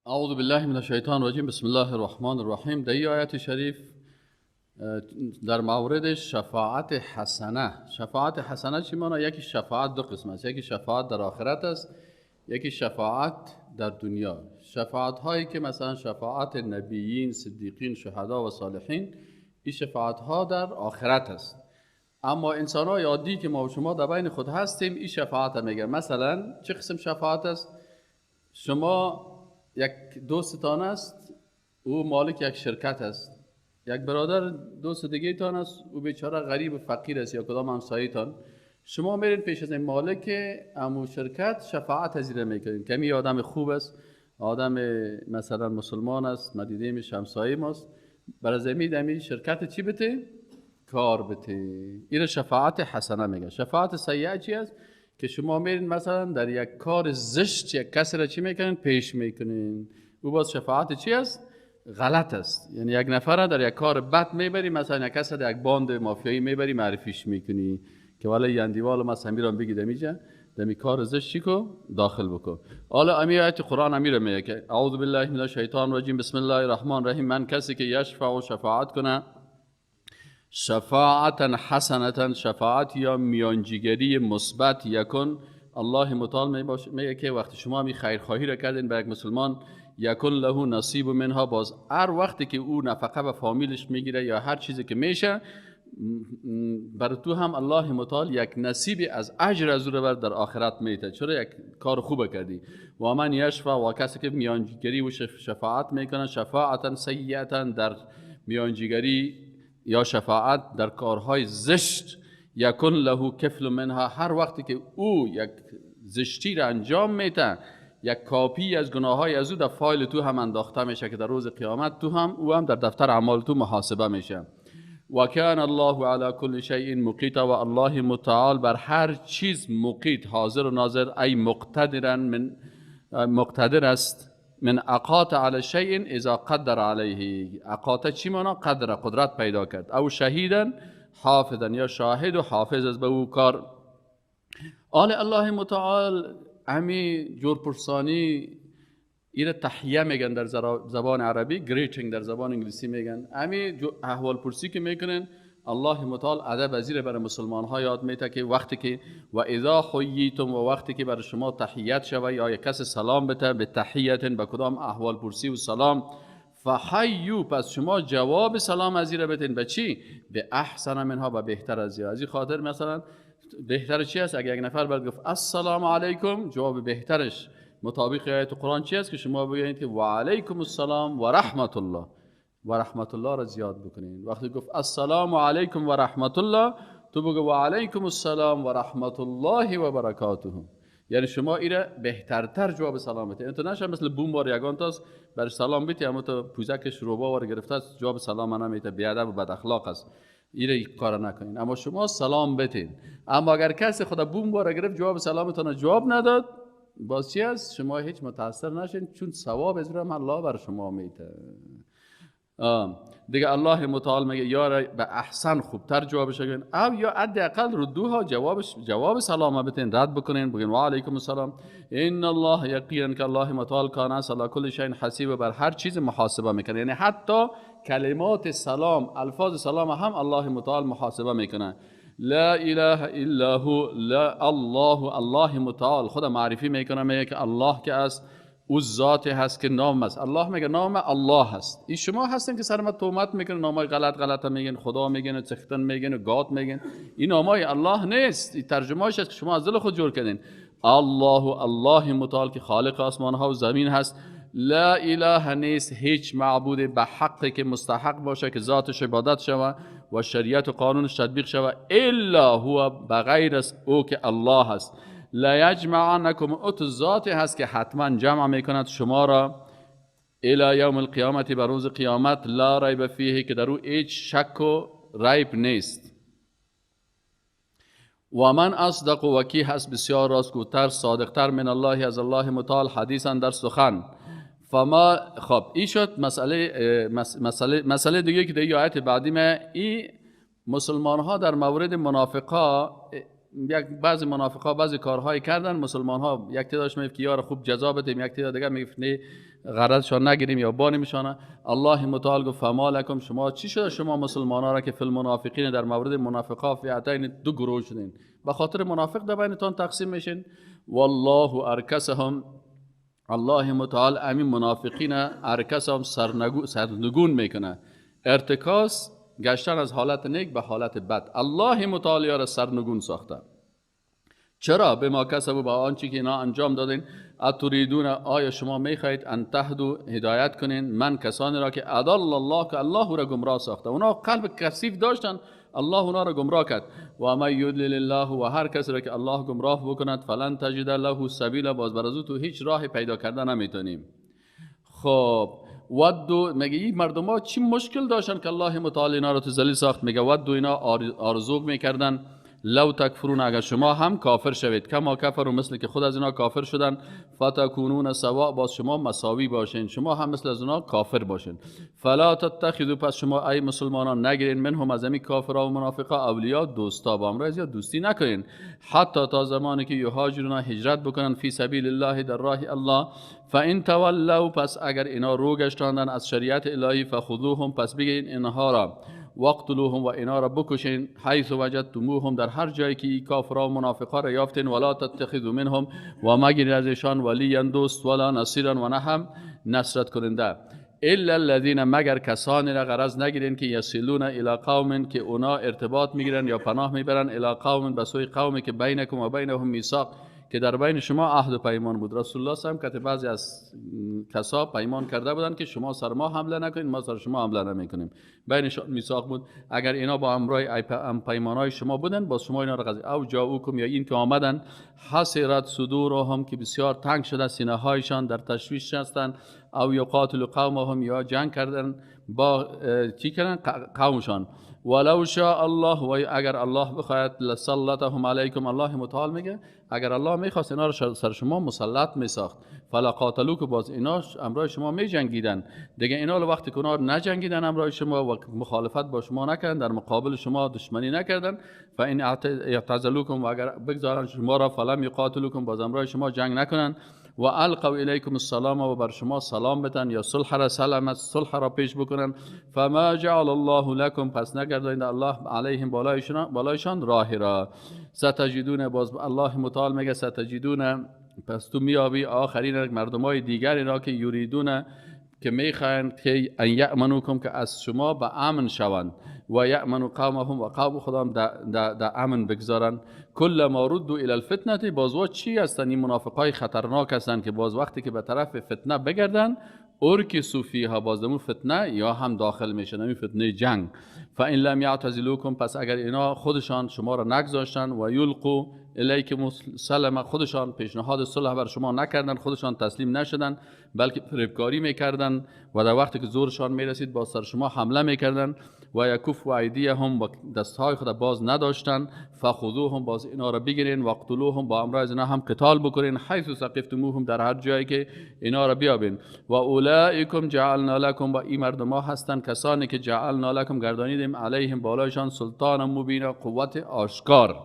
اعوذ بالله من الشیطان الرجیم. بسم الله الرحمن الرحیم. در این آیت شریف در مورد شفاعت حسنه. شفاعت حسنه چی معنی؟ یکی شفاعت دو قسم است، یکی شفاعت در آخرت است، یکی شفاعت در دنیا. شفاعت هایی که مثلا شفاعت نبیین، صدیقین، شهدا و صالحین، این شفاعت ها در آخرت است. اما انسان های عادی که ما و شما در بین خود هستیم، این شفاعت میگه. مثلا چه قسم شفاعت است؟ شما یک دوستتان است، او مالک یک شرکت است. یک برادر دوست دیگه تان است، او بیچاره غریب و فقیر است، یا کدام همسایه تان. شما میرین پیش از این مالک امو شرکت شفاعت ازیره میکنین. کمی آدم خوب است، آدم مثلا مسلمان است، مدیده همسایه ماست، برای زمین شرکت چی بته؟ کار بته. این شفاعت حسنه میگه. شفاعت سیئه چی است؟ که شما میرین مثلا در یک کار زشت یک کسی را چی میکنین؟ پیش میکنین. او باز شفاعت چی است؟ غلط است. یعنی یک نفر در یک کار بد میبری، مثلا یک کسی در یک باند مافیایی میبری، معرفیش میکنی که والا یندیوال ما سمیران بگی دمیجا دمی کار زشت چی کو داخل بکو. حالا امی آیت قرآن امیر میگه که اعوذ بالله من الشیطان الرجیم بسم الله الرحمن الرحیم. من کسی که یشفع و شفاعت کنه، شفاعتا حسنتا، شفاعت یا میانجیگری مثبت یکن. الله متعال میگه که وقتی شما می خیرخواهی را کردین به یک مسلمان، یکن له نصیب منها، باز هر وقتی که او نفقه به فامیلش میگیره یا هر چیزی که میشه، بر تو هم الله متعال یک نصیبی از اجر از او در آخرت میده، چرا یک کار خوب کردی. و من یشفع، و کسی که میانجیگری و شفاعت میکنه، شفاعتا سیئتا، در میانجیگری یا شفاعت در کارهای زشت، یکن له کفل منها، هر وقتی که او یک زشتی را انجام میده، یک کاپی از گناههای از او در فایل تو هم انداخته میشه که در روز قیامت تو هم او هم در دفتر اعمال تو محاسبه میشه. و کان الله علی کل شیء مقیتا، و الله متعال بر هر چیز مقیت، حاضر و ناظر، ای مقتدر است. من اقاط علی شیء اذا قدر علیه. اقاط چی مانا؟ قدرت پیدا کرد. او شهیدا حافظا، یا شاهد و حافظ از به او کار. الله متعال امی جورپرسانی ایره تحیه میگن در زبان عربی، گریتینگ در زبان انگلیسی میگن. امی احوال پرسی که میکنن، الله متعال ادب وزیر برای مسلمان ها یاد میده که وقتی که و اذا حییتم، و وقتی که برای شما تحیت شوه یا یک کس سلام بده، به تحیت به کدام احوال پرسی و سلام، فحیو، پس شما جواب سلام ازیره بدین. به چی؟ به احسن منها، و بهتر از این خاطر. مثلا بهتر چی است؟ اگر یک نفر برات گفت السلام علیکم، جواب بهترش مطابق آیت قرآن چی است؟ که شما بگید که و علیکم السلام و رحمت الله، و رحمت الله را زیاد بکنین. وقتی گفت السلام علیکم و رحمت الله، تو بگو و علیکم السلام و رحمت الله و برکاته. یعنی شما ایره بهترتر جواب سلام بدید. انت نشه مثل بوم وار یگان تاست بر سلام بدی، اما تو پوزکش روبا وار گرفته است، جواب سلام نمیده، بی ادب و بد اخلاق است. ایره کار نکنین. اما شما سلام بدین. اما اگر کسی خدا بوم وار گرفت جواب سلامتون جواب نداد، باز چی است؟ شما هیچ متاثر نشین، چون ثواب از رحم الله بر شما میده. دیگه الله متعال میگه یا به احسن خوبتر جوابش بگین، او یا حداقل ردوها، جواب سلام بتین، رد بکنین، بگین و علیکم السلام. ان الله یقینا که الله متعال کان علی کل شیء حسیب، بر هر چیز محاسبه میکنه. یعنی حتی کلمات سلام، الفاظ سلام هم الله متعال محاسبه میکنه. لا اله الا هو، لا الله متعال خدا معرفی میکنه، میگه که الله که است، او ذات هست که نام است. الله میگه نام الله هست. این شما هستین که سر ما تهمت میکنن، نامای غلط میگن، خدا میگن، چختن میگن، گات میگن. این نامای الله نیست. این ترجمه‌اش است که شما از دل خود جور کردین. الله متعال که خالق آسمان ها و زمین هست. لا اله نیست هیچ معبود به حقی که مستحق باشه که ذاتش عبادت شوه و شریعت و قانونش تطبیق شوه الا هو، بغیر از او که الله هست. لا یجمعنکم، ات ذات هست که حتما جمع میکند شما را، الی یوم القیامت، بر روز قیامت، لا ریب فیه، که در او هیچ شک و ریب نیست. و من اصدق، و کی هست بسیار راستگوتر، صادقتر، من الله، از الله متعال، حدیثا در سخن. فما، خب این شد مسئله دیگه که در آیت بعدی این مسلمان ها در مورد منافقا بعضی منافقا بعضی کارهای کردن، مسلمان ها یک تعدادش میگه که یار خوب جزا بدیم، یک تعداد دیگه میگه نه غرضشان نگیریم یا بانی میشانه. الله متعال گفت فما لکم، شما چی شده شما مسلمان ها را که فی المنافقین در مورد منافقا فئتین دو گروه شدین، به خاطر منافق در بینتان تقسیم میشین. والله ارکسهم، الله متعال امین منافقین ارکسهم سرنگون میکنه. ارتکاس گشتن از حالت نیک به حالت بد، الله متعال را سرنگون ساخته. چرا؟ به ما کسبوا، با آنچه که اینا انجام دادین. اتریدون، آیا شما میخواهید ان تهدوا هدایت کنین من کسانی را که اضل الله، که الله را گمراه ساخته. اونا قلب کثیف داشتن، الله اونا را گمراه کرد. و ما یضلل الله، و هر کسی را که الله گمراه بکند فلن تجد له سبیلا، باز بر از او تو هیچ راه پیدا کردن نمیتونیم. خب ودو، میگه این مردم ها چی مشکل داشتن که الله متعال اینا را تو ذلیل ساخت؟ میگه ودو، اینا آرزو میکردن لو تکفرون، اگر شما هم کافر شوید، کما کفر، و مثل که خود از اینا کافر شدن، فتکونون سواء، باز شما مساوی باشین، شما هم مثل از اینا کافر باشین. فلا تتخذوا، پس شما ای مسلمانان نگیرین، منهم از همین کافرها و منافقا اولیاء، دوستا، با امراض یا دوستی نکنین، حتی تا زمانی که یهاجرون، هجرت بکنن، فی سبیل الله، در راه الله. فان تولوا، پس اگر اینا رو گشتاندن از شریعت الهی، فخذوهم، پس بگیرین اینها را، وقتلوهم، و اینا را بکشین، حیث وجدتموهم، در هر جایی که کافرها و منافقا را یافتین، ولا تتخذوا منهم، و مگیرید از ایشان ولیا دوست، ولا نصیرا، و نه هم نصرت کننده. الا الذين، مگر کسانی را غرض نگیرین که یصلون الی قوم، که اونا ارتباط میگیرن یا پناه میبرن، الی قوم، به سوی قومی که بینکم و بینهم میثاق، که در بین شما عهد و پیمان بود. رسول الله صلی الله علیه و آله که بعضی از کسا پیمان کرده بودند که شما سر ما حمله نکنید، ما سر شما حمله نمیکنیم، بینشان میثاق بود. اگر اینا با امرای پیمانای شما بودن، با شما اینا را قضیه. او جاؤکم، یا این که آمدن، حسرت صدورهم، که بسیار تنگ شده سینه هایشان، در تشویش هستند، او یقاتل قومهم، یا جنگ کردن با چی کردن قومشان. ولو شاء الله، و اگر الله بخواهد، لسلطهم علیکم، الله متعال میگه اگر الله میخواست اینا رو سر شما مسلط میساخت. فلا قاتلوک، باز اینا امرای شما میجنگیدن دیگه. اینا وقتی که اونا نجنگیدن امرای شما و مخالفت با شما نکردن، در مقابل شما دشمنی نکردن، فان اعتزلوکم، و اگر بگذارن شما را، فلم یقاتلوکم، باز امرای شما جنگ نکنن، و القوا الیکم السلام، و بر شما سلام بدن یا صلح را پیش بکنن. فما جعل الله لكم، پس نگردانید الله علیهم، بالایشان راه را. ستجدون، باز الله متعال میگه ستجدون، پس تو میابی آخرین مردمای دیگری را که یریدون، که میخواهند که ان یأمنوکم، که از شما به امن شوند، و یأمنوا قومهم، و قوم خودم در امن بگذارن. کل ما ردوا الی الفتنه، باز چی هستن این منافقای خطرناک هستن که باز وقتی که به طرف فتنه بگردن، ارکسوا فیها، باز دمون فتنه یا هم داخل میشن، این فتنه جنگ. فان لم یعتزلوکم، پس اگر اینا خودشان شما را نگذاشتن، و یلقوا الیکم السلم، خودشان پیشنهاد صلح بر شما نکردن، خودشان تسلیم نشدن، بلکه فریبکاری میکردن، و در وقتی که زورشان میرسید با سر شما حمله میکردن. و یکف و ایدیهم، و دستهای خود باز نداشتن، فخذوهم، باز اینا را بگیرین، وقتلوهم، با امرای اینا هم قتال بکنین، حیث ثقفتموهم، در هر جایی که اینا را بیابین. و اولئکم جعلنا لكم، و این مردم ها هستند کسانی که جعلنا لكم، گردانیدیم، علیهم، بالایشان، سلطان مبین، قوت آشکار.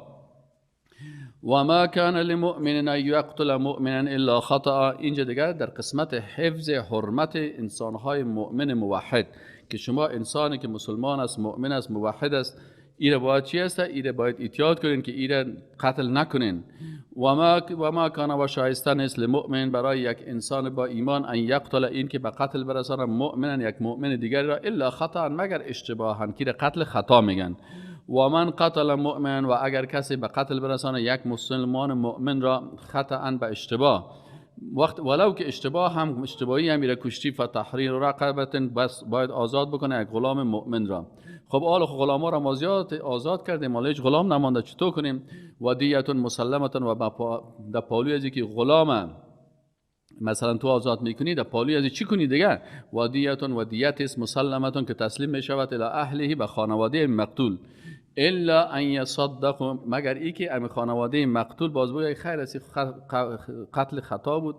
و ما کان لمؤمن ان یقتل مؤمنا الا خطأ، اینجا دیگر در قسمت حفظ حرمت انسانهای مؤمن موحد، که شما انسانی که مسلمان است، مؤمن است، موحد است، ایره باید چی است؟ ایره باید احتیاط کنین که ایره قتل نکنین. و ما کان، و شایسته نیست، لمؤمن، برای یک انسان با ایمان، ان یقتل، این که به قتل برسانه، مؤمنا، یک مؤمن دیگری را، الا خطأ، مگر اشتباها، که قتل خطا میگن. و من قتل مؤمن، و اگر کسی به قتل برسانه یک مسلمان مؤمن را، خطأ، به اشتباه، وقت ولو که اشتباه هم اشتباهی هم میره کشتی، فتحریر رقبه، بس باید آزاد بکنه یک غلام مؤمن را. خب آل غلاما را ما آزاد کردیم، حالا هیچ غلام نمانده، چطور کنیم؟ و دیت مسلمه، و در پالوی از که غلام مثلا تو آزاد میکنی، در پالوی از چی کنی دیگه؟ و دیت است مسلمه، که تسلیم میشود الی اهله، به خانواده مقتول. الا ان یصدقوا، مگر ای که ام خانواده مقتول باز بگه خیر است، قتل خطا بود،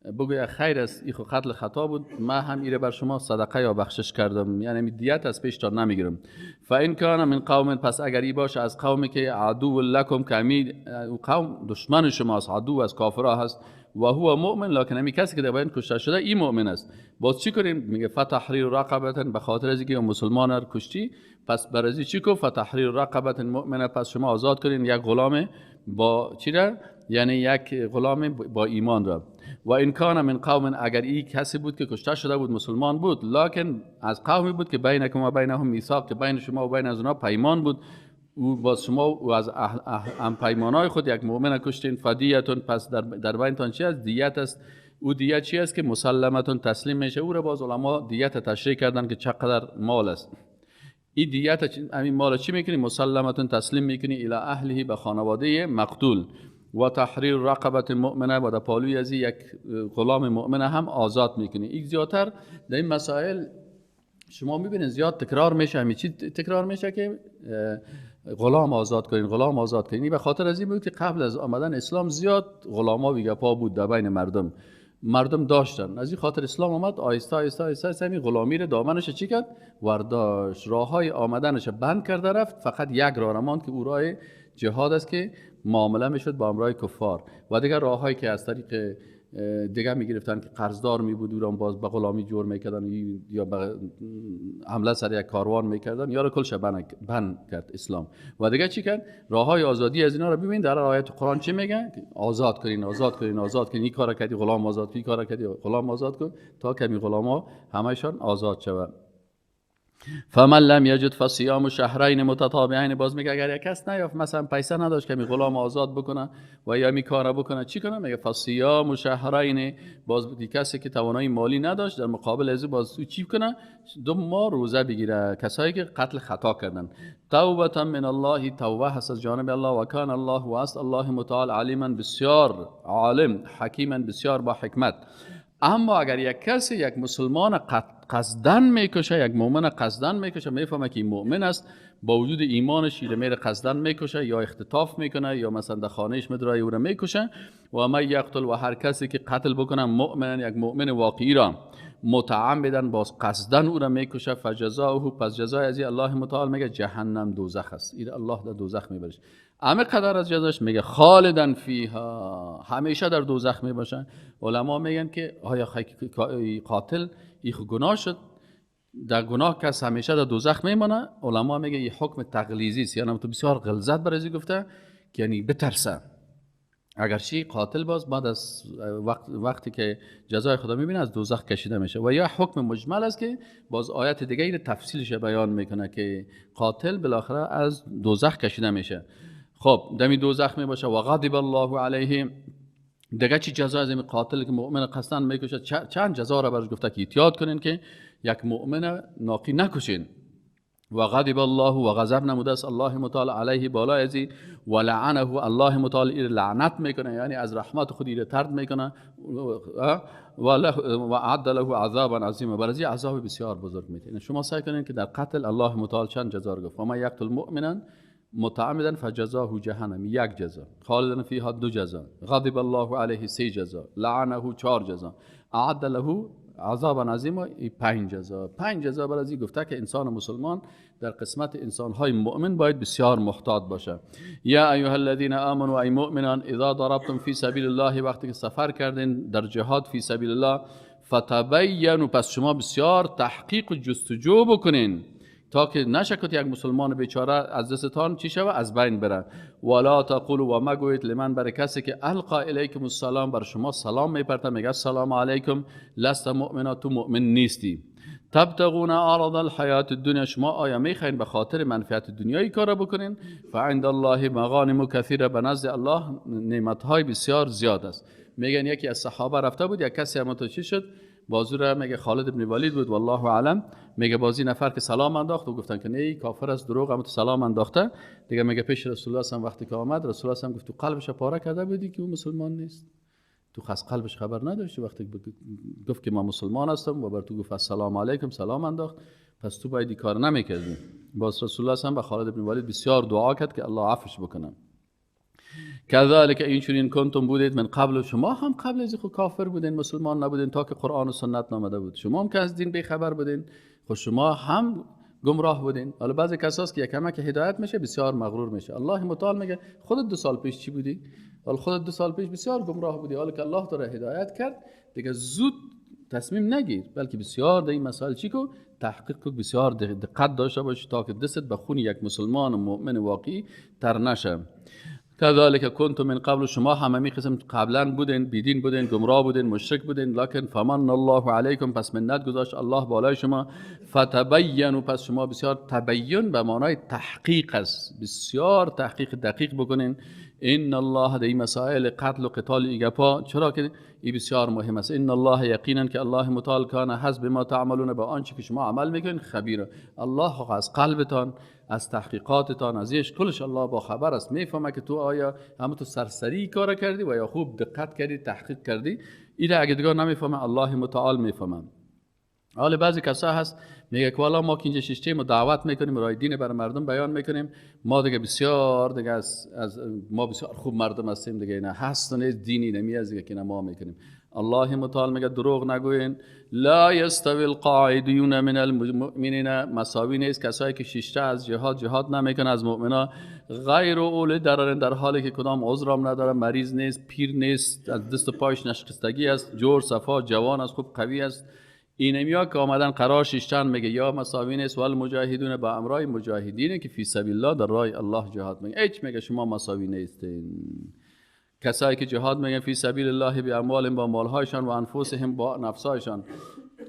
بگوید خیر است این قتل خطا بود، من هم ایره بر شما صدقه یا بخشش کردم، یعنی دیت از پیش تا نمیگیرم. فان کان من قوم، پس اگر ای باشه از قومی که عدو لکم، که قوم دشمن شماست، عدو از کافرها هست، و هو مؤمن، لکن همی کسی که در بین کشته شده این مؤمن است، باز چی کنیم؟ میگه فتحریر رقبه، به خاطر از اینکه مسلمان رو کشتی پس برازی چی کو؟ فتحریر رقبه مؤمنه، پس شما آزاد کنین یک غلام با چی را؟ یعنی یک غلام با ایمان را. و این کان من قوم، اگر این کسی بود که کشته شده بود مسلمان بود، لکن از قومی بود که بینکم و بینهم میثاق، که بین شما و بین از اونها پیمان بود، او با شما و از هم پیمانای خود یک مؤمن کشتین، فدیتون، پس در بینتان چی است؟ دیت است. او دیت چی است؟ که مسلمتون، تسلیم میشه. او را باز علما دیت تشریح کردن که چقدر مال است. این دیت همین مال چی میکنی؟ مسلمتون، تسلیم میکنی الی اهله، به خانواده مقتول، و تحریر رقبه مؤمنه، و در پالوی از یک غلام مؤمنه هم آزاد میکنی. این زیادتر در این مسائل شما میبینید زیاد تکرار میشه. همین چی تکرار میشه که غلام آزاد کنین، غلام آزاد کنین. به خاطر از این بود که قبل از آمدن اسلام زیاد غلاما بیگپا بود در بین مردم داشتن. از این خاطر اسلام آمد، آیسته آیسته آیسته همین غلامی رو دامنش چی کرد؟ ورداشت. راههای آمدنش بند کرده رفت، فقط یک راه ماند که او راه جهاد است که معامله میشد با امرای کفار، و دیگر راههایی که از طریق دیگه میگرفتن که قرضدار میبود، او را باز به غلامی جور میکردن، یا به حمله سر یک کاروان میکردن، یا را کلش بند کرد اسلام. و دیگه چی کرد؟ راههای آزادی از اینا رو ببین در آیات قرآن چی میگه؟ آزاد کنین، آزاد کنین، آزاد کنین. این کارا کردی غلام آزاد کن، این کارا کردی غلام آزاد کن، تا کمی غلاما همشان آزاد شود. فمن لم یجد فصیام شهرین متتابعین، باز میگه اگر یک کس نیافت، مثلا پیسه نداشت که می غلام آزاد بکنه و یا می کار بکنه، چی کنه؟ میگه فصیام شهرین، باز کسی که توانایی مالی نداشت در مقابل از باز چی کنه؟ 2 ماه روزه بگیره. کسایی که قتل خطا کردن. توبه من الله، توبه هست از جانب الله، و کان الله، و است الله متعال علیما، بسیار عالم، حکیما، بسیار با حکمت. اما اگر یک کسی یک مسلمان قصدن میکشه، یک مؤمن قصدن میکشه، میفهمه که این مؤمن است، با وجود ایمانش میره قصدن میکشه، یا اختطاف میکنه، یا مثلا در خانهش مدرای او را میکشه. و ما یقتل، و هر کسی که قتل بکنه مؤمن، یک مؤمن واقعی را، متعمدا، باز قصدن او را میکشه، فجزاؤه، پس جزای از الله متعال میگه جهنم، دوزخ است. این الله در دوزخ میبرش. اما قدر از جزاش میگه خالدن فیها، همیشه در دوزخ میباشن. علما میگن که آیا قاتل این گناه شد، در گناه کس همیشه در دوزخ میمونه؟ علما میگه این حکم تغلیظی است، یعنی تو بسیار غلظت برای گفته که یعنی بترسه. اگرچه قاتل باز بعد از وقتی که جزای خدا میبینه از دوزخ کشیده میشه. و یا حکم مجمل است که باز آیت دیگه این تفصیلش بیان میکنه که قاتل بالاخره از دوزخ کشیده میشه. خب دمی دوزخ میباشه. و غضب الله علیه، دیگه چی جزا از این قاتل که مؤمن قصدن میکشه؟ چند جزا را برش گفته که احتیاط کنین که یک مؤمن ناقی نکشین. و غضب الله، و غضب نموده است الله متعال علیه، بالا ازی، و لعنه، الله متعال ایر لعنت میکنه، یعنی از رحمت خود ایر طرد میکنه، و اعد له عذابا عظیما، برای عذاب بسیار بزرگ میده. شما سعی کنین که در قتل الله متعال چند جزا رو گفت. و ما یقتل مؤمنا متعمدا فجزاه جهنم، یک جزا، خالدن فیها 2 جزا، غضب الله علیه 3 جزا، لعنه 4 جزا، اعد له عذابا عظیما 5 جزا. 5 جزا برای گفته که انسان مسلمان در قسمت انسان‌های مؤمن باید بسیار محتاط باشه. یا ایها الذین آمنوا، ای مؤمنان، اذا ضربتم فی سبیل الله، وقتی که سفر کردین در جهاد فی سبیل الله، فتبینوا، پس شما بسیار تحقیق و جستجو بکنین تا که نشکت یک مسلمان بیچاره از دستتان چی شود؟ از بین بره. ولا تقولوا، و مگوید لمن، برای کسی که القا الیکم السلام، بر شما سلام میپرته، میگه السلام علیکم، لست مؤمنا، تو مؤمن نیستی. تبتغون عرض الحیات الدنیا، شما آیا میخواین به خاطر منفعت دنیایی کار بکنین؟ فعند الله مغانم کثیره، به نزد الله نعمت‌های بسیار زیاد است. میگن یکی از صحابه رفته بود، یک کسی هم چی شد؟ بازور میگه خالد ابن ولید بود والله اعلم، میگه بازی نفر که سلام انداخت و گفتن که نه کافر است، دروغ، هم تو سلام انداخته. دیگه میگه پیش رسول الله هم وقتی که آمد، رسول الله هم گفت تو قلبش پاره کرده بودی که اون مسلمان نیست؟ تو خاص قلبش خبر نداشتی؟ وقتی گفت که من مسلمان هستم و بر تو گفت السلام علیکم، سلام انداخت، پس تو باید این کار نمیکردی. باز رسول الله هم به خالد ابن ولید بسیار دعا کرد که الله عفوش بکنه. کذالک اینچنین کنتم بودید من قبل، شما هم قبل از خود کافر بودین، مسلمان نبودین تا که قرآن و سنت نامده بود، شما هم که از دین بیخبر بودین، خود شما هم گمراه بودین. حالا بعضی کساست که یکم که هدایت میشه بسیار مغرور میشه. الله متعال میگه خودت 2 سال پیش چی بودی؟ حالا خودت 2 سال پیش بسیار گمراه بودی، حالا که الله تو را هدایت کرد دیگه زود تصمیم نگیر، بلکه بسیار در این مسائل چی کو تحقیق کو، بسیار دقت داشته باش تا که دستت به خون یک مسلمان و مؤمن واقعی تر نشه. کذالک کنتم من قبل، شما همه قسم قبلا بودین، بیدین بودین، گمراه بودین، مشرک بودین، لکن فمن الله علیکم، پس منت گذاشت الله بالای شما، فتبینوا، پس شما بسیار تبیین به معنای تحقیق است، بسیار تحقیق دقیق بکنین. ان الله در این مسائل قتل و قتال ایگپا، چرا که این بسیار مهم است. ان الله یقینا که الله متعال کان حسب ما تعملون، به آنچه که شما عمل میکنین خبیر. الله از قلبتان، از تحقیقاتتان، از ایش کلش الله با خبر است، میفهمه که تو آیا همه تو سرسری کار کردی و یا خوب دقت کردی، تحقیق کردی. این اگه دیگه نمیفهمه الله متعال میفهمه. حالا بعضی کسا هست میگه که والا ما که اینجا شیشته ما دعوت میکنیم، رای دین برای مردم بیان میکنیم، ما دیگه بسیار دیگه از ما بسیار خوب مردم هستیم دیگه، نه هست و نیست دینی نمیاد دیگه که ما میکنیم. الله متعال میگه دروغ نگوین، لا یستوی القاعدون من المؤمنین، مساوی نیست کسایی که شیشته از جهاد نمیکنه از مؤمنا، غیر اول ضرر، در حالی که کدام عذرام نداره، مریض نیست، پیر نیست، از دست و پایش نشکستگی است، جور صفا جوان است، خوب قوی است. اینمیا که آمدن قرار شیشتن میگه یا مساوی نیست، والمجاهدون با امرای مجاهدینه که فی سبیل الله در راه الله جهاد میگه، ایچ میگه شما مساوی نیستین. کسایی که جهاد میگن فی سبیل الله بی اموالهم، با مالهایشان، و انفسهم، با نفسایشان.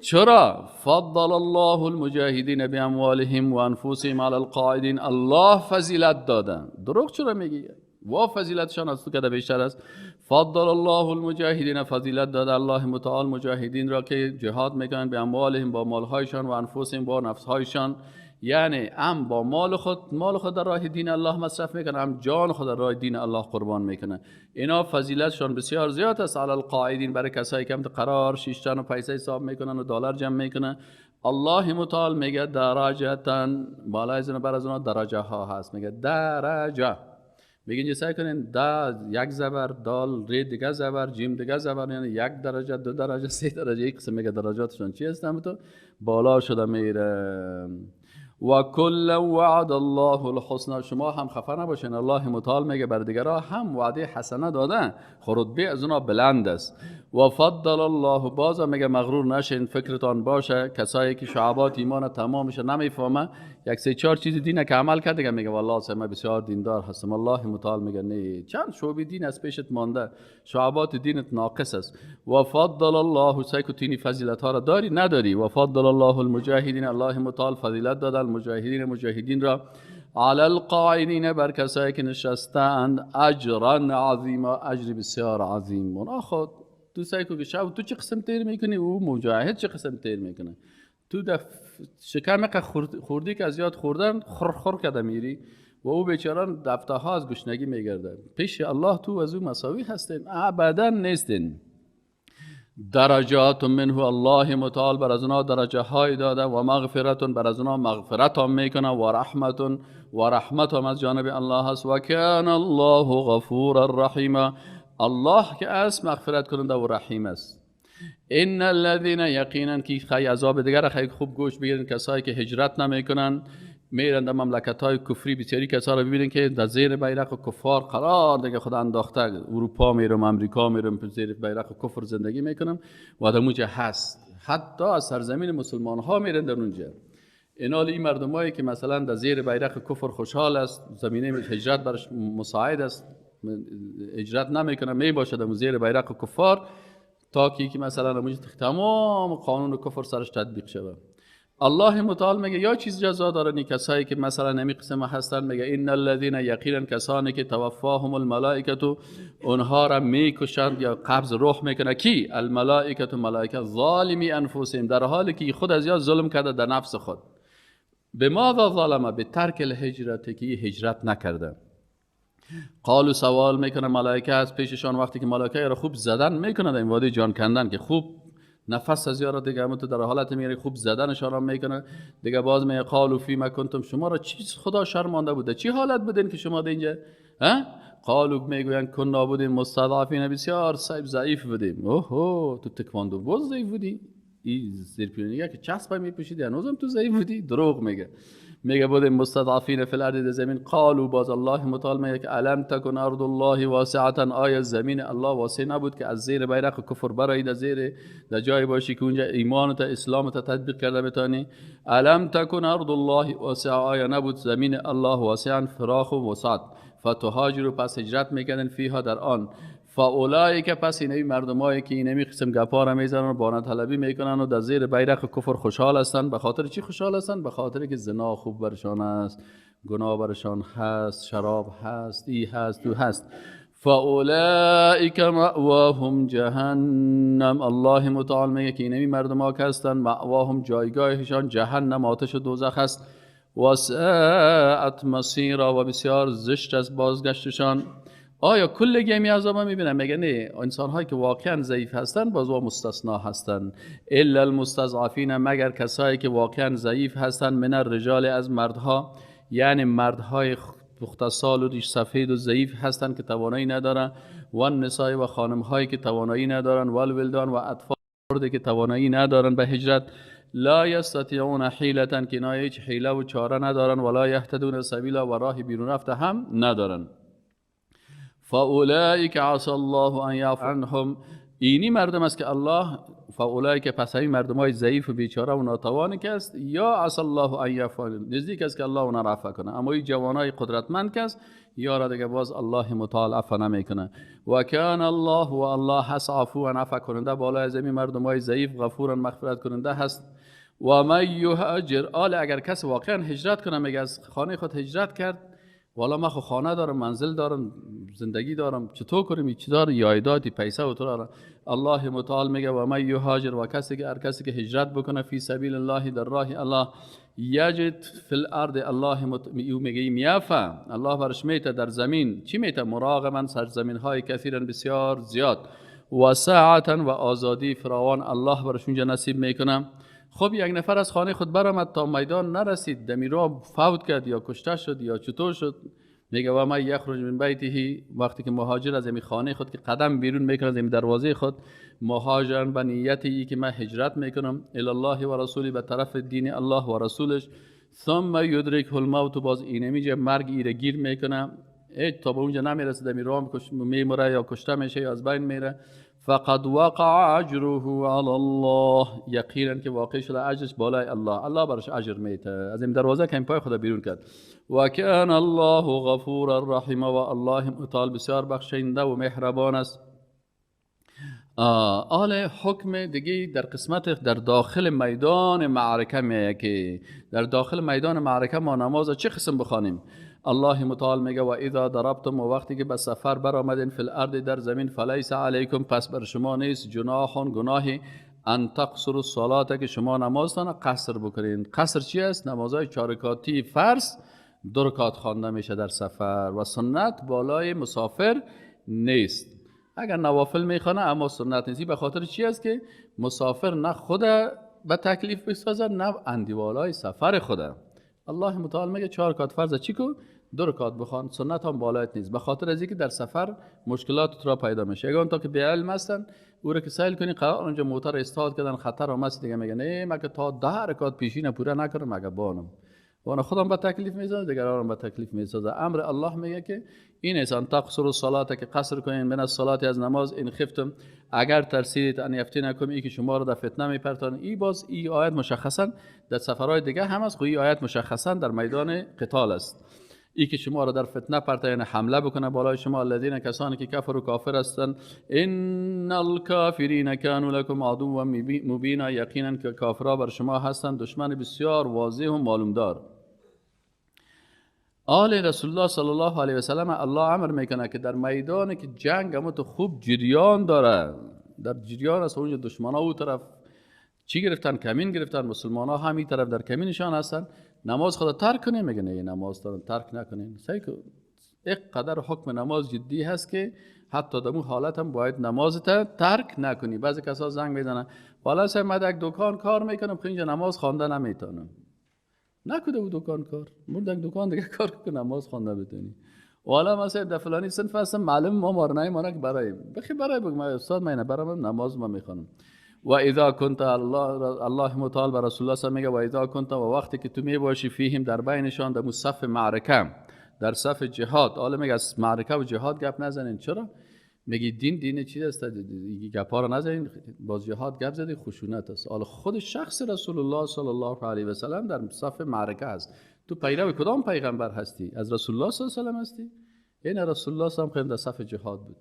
چرا؟ فضل الله المجاهدین باموالهم و انفسهم علی القاعدین، الله فضیلت دادن. دروغ چرا میگی؟ و فضیلتشان از تو که بیشتر است. فضل الله المجاهدین، فضیلت داده الله متعال مجاهدین را که جهاد میکنن به اموالهم، با مالهایشان، و انفسهم، با نفسهایشان، یعنی هم با مال خود در راه دین الله مصرف میکنه، هم جان خود در راه دین الله قربان میکنه. اینا فضیلتشان بسیار زیاد است علی القاعدین، برای کسایی که هم قرار شیشتن و پیسه حساب میکنن و دلار جمع میکنن. الله متعال میگه درجتن، بالای زن بر از اونها درجه ها هست، میگه درجه. میگه اینجا سعی کنین دا یک زبر، دال ری دیگه زبر، جیم دیگه زبر، یعنی 1 درجه، 2 درجه، 3 درجه، یک قسم میگه درجاتشون چی هستن تو بالا شده میره. و کل وعد الله الحسنى، شما هم خفه نباشین، الله متعال میگه بر دیگرها هم وعده حسنه داده، رتبه از اونها بلند است. و فضل الله، باز میگه مغرور نشین، فکرتان باشه کسایی که شعبات ایمان تمام میشه نمیفهمه، 1-3-4 چیز دینه که عمل کرده میگه والله من بسیار دیندار هستم. الله متعال میگه نه، چند شعبه دین از پیشت مانده، شعبات دینت ناقص است. و فضل الله، سایکوتینی فضیلت ها را داری نداری. و فضل الله المجاهدین، الله متعال فضیلت داده مجاهدین را علی القاعدین، بر کسایی که نشستند، اجرا عظیما، اجر بسیار عظیم. اون خود تو سایکو که شب تو چه قسم تیر میکنی، او مجاهد چه قسم تیر میکنه، تو در شکم خوردی که از یاد خوردن خور کرده میری و او بیچاران دفته ها از گشنگی میگردن. پیش الله تو از او مساوی هستین؟ ابدا نیستین. درجات منه، الله متعال بر از اونها درجه های داده، و مغفرت، بر از اونها مغفرت هم میکنه، و رحمت هم از جانب الله هست. و کان الله غفورا رحیما، الله که است مغفرت کننده و رحیم است. ان الذين، یقینا که خی عذاب دیگر خی خوب گوش بگیرن، کسایی که هجرت نمیکنن میرن در مملکت‌های کفری، بسیاری کسا رو ببینین که در زیر بیرق کفار قرار دیگه خدا انداخته، اروپا میرم، امریکا میرم، زیر بیرق کفر زندگی میکنم و در اونجا هست، حتی از سرزمین مسلمان ها میرن در اونجا. این مردمایی که مثلا در زیر بیرق کفر خوشحال است، زمینه هجرت برش مساعد است، هجرت نمیکنه، میباشه در زیر بیرق کفار تا که مثلا اونجا تمام قانون کفر سرش تطبیق شود. الله متعال میگه یا چیز جزا دارن کسایی که مثلا نمی قسم هستن، میگه ان الذين، یقینا کسانی که توفاهم الملائکه، اونها را میکشند یا قبض روح میکنه، کی؟ الملائکه، ملائکه، ظالمی انفسهم، در حالی که خود از یا ظلم کرده در نفس خود. به ماذا ظلم؟ به ترک الهجرت، که هجرت نکرده. قالو، سوال میکنه ملائکه از پیششان وقتی که ملائکه را خوب زدن میکنه در این وادی جان کندن، که خوب نفس از یارا دیگه همون تو در حالت میری خوب زدنشان را میکنه دیگه، باز میگه قالو فیما کنتم، شما را چی خدا شرمانده بوده، چی حالت بودین که شما در اینجا قالوا میگویند کنا بودیم مستضعفین بسیار ضعیف بودیم. اوه تو تکواندو باز ضعیف بودی؟ این زیرپیونیه که چسب میپوشیدی هنوزم تو ضعیف بودی؟ دروغ میگه بودیم مستضعفین فی الارض در زمین. قالوا باز الله متعال میگه که الم تکن ارض الله واسعه، آیا زمین الله واسع نبود که از زیر بیرق کفر برای در جای باشی که اونجا ایمان تا اسلام تا تطبیق کرده بتانی؟ الم تکن ارض الله واسعه، آیا نبود زمین الله واسعا فراخ و وسعت، فتهاجروا پس هجرت میکردن فیها در آن. فاولئک پس اینوی مردمایی که اینمی قسم گپا را میزنن و بانه طلبی میکنن و در زیر بیرق کفر خوشحال هستند. به خاطر چی خوشحال هستند؟ به خاطر که زنا خوب برشان است، گناه برشان هست، شراب هست، ای هست، تو هست. فاولئک مأواهم جهنم، الله متعال میگه که اینمی مردمها که هستند مأواهم جایگاهشان جهنم، آتش دوزخ است. وساءت مصیرا، و بسیار زشت از بازگشتشان. آیا کل گمی عذاب میبینن؟ میگه نه، انسان هایی که واقعا ضعیف هستن باز و مستثنا هستن. الا المستضعفین، مگر کسایی که واقعا ضعیف هستن، من الرجال از مردها، یعنی مردهای پخته سال و ریش سفید و ضعیف هستن که توانایی ندارن، و النساء، و خانم هایی که توانایی ندارن، و الولدان، و اطفال که توانایی ندارن به هجرت. لا یستطیعون حیلة، که اینا هیچ حیله و چاره ندارن، ولا یهتدون سبیلا، و راه بیرون رفته هم ندارن. فاولئک عسى الله ان یعفو عنهم، اینی مردم است که الله، فاولئک پس همین مردمای ضعیف و بیچاره و ناتوانی که است، یا عسى الله ان یعفو، نزدیک است که الله اونا را عفو کنه. اما این جوانای قدرتمند که است، یا را دیگه باز الله متعال عفو نمیکنه. و کان الله، و الله هست عفو و عفو کننده بالای از همین مردمای ضعیف، غفورا مغفرت کننده هست. و من یهاجر، اگر کس واقعا هجرت کنه، میگه از خانه خود هجرت کرد، والا من خو خانه دارم، منزل دارم، زندگی دارم، چطور کنیم؟ چی داره؟ یایداتی پیسه و تو داره. الله متعال میگه و من یهاجر، و کسی که هجرت بکنه فی سبیل الله، در راه الله، یجد فی الارض، الله میگه میافه، الله برش میته در زمین، چی میته؟ مراغما، سرزمین های کثیرا بسیار زیاد، و ساعتا، و آزادی فراوان الله برش اونجا نصیب میکنه. خب یک نفر از خانه خود برآمد تا میدان نرسید، دمیرا فوت کرد یا کشته شد یا چطور شد، میگه و ما یخرج من بیته، وقتی که مهاجر از این خانه خود که قدم بیرون میکنه از این دروازه خود، مهاجرا به نیتی که من هجرت میکنم الی الله و رسولی، به طرف دین الله و رسولش. ثم یدرکه الموت، باز اینمیجه مرگ ایره گیر میکنه، تا به اونجا نمیرسه، دمیرا میمره یا کشته میشه یا از بین میره. فقد وقع اجره علی الله، یقینا که واقع شده اجرش بالای الله، الله برش اجر میته. از این دروازه که این پای خدا بیرون کرد. و کان الله غفورا رحیم، و الله متعال بسیار بخشنده و مهربان است. حکم دیگه در قسمت در داخل میدان معرکه میگه که در داخل میدان معرکه ما نماز چه قسم بخوانیم؟ الله متعال میگه و اذا ضربتم، و وقتی که به سفر برآمدین، فی الارض در زمین، فلیس علیکم، پس بر شما نیست، جناح گناهی، ان تقصروا الصلاه، که شما نمازتان قصر بکنین. قصر چی است؟ نمازهای 4 رکعتی فرض 2 رکعت خوانده میشه در سفر، و سنت بالای مسافر نیست. اگر نوافل میخوانه اما سنت نیست. به خاطر چی است که مسافر نه خود به تکلیف بسازه، نه اندیوالای سفر خوده. الله متعال میگه 4 رکعت فرض چی کو 2 رکعت بخوان، سنت هم بالایت نیست. به خاطر از اینکه در سفر مشکلات را پیدا میشه. اگر تا که بی علم هستن او را که سائل کنی قرار اونجا موتور استاد کردن، خطر اومد دیگه، میگه نه مگه تا 10 رکعت پیشین پوره نکردم مگه بانم، وانا خودم به تکلیف میسازم، دیگران به تکلیف میسازم. امر الله میگه که این است ان تقصروا الصلاه، که قصر کنین من الصلاه، از نماز، ان خفتم، اگر ترسیدید، ان یفتنکم، ای که شما را در فتنه میپرتان. ای باز ای آیت مشخصا در سفرهای دیگه هم است، خو این آیت مشخصا در میدان قتال است. ای که شما را در فتنه پرتان، یعنی حمله بکنه بالای شما، الذين کسانی که کفر و کافر هستند، ان الکافرین كانوا لكم عدوا مبینا، یقینا که کافرها بر شما هستند دشمن بسیار واضح و معلوم دار. آل رسول الله صلی الله علیه و سلم الله امر میکنه که در میدان که جنگ هم تو خوب جریان داره، در جریان است، اونجا دشمنا او طرف چی گرفتن؟ کمین گرفتن، مسلمان ها همین طرف در کمینشان هستن، نماز خدا ترک کنیم؟ میگه نه نماز ترک نکنین. یک قدر حکم نماز جدی هست که حتی در اون حالت هم باید نماز ترک نکنی. بعضی کسا زنگ میزنن والا سه من یک دکان کار میکنم که اینجا نماز خوانده نمیتونم. نکده او دکان کار، مرد یک دکان دیگه کار که نماز خوانده بتونی. والا مثلا در فلانی صنف هستم معلم ما مارنای ما که برای بخی برای بگم استاد من برام نماز ما میخونم. و اذا كنت الله متعال بر رسول الله میگه و اذا كنت و وقتی که تو می باشی فیهم در بینشان در صف معرکه در صف جهاد. حالا میگه از معرکه و جهاد گپ نزنین. چرا؟ میگی دین چی است؟ گپا رو نزنین. باز جهاد گپ زدی خشونت است. حالا خود شخص رسول الله صلی الله علیه و سلم در صف معرکه است. تو پیرو کدام پیغمبر هستی؟ از رسول الله صلی الله علیه و سلم هستی؟ این رسول الله صلی الله علیه و سلم در صف جهاد بود.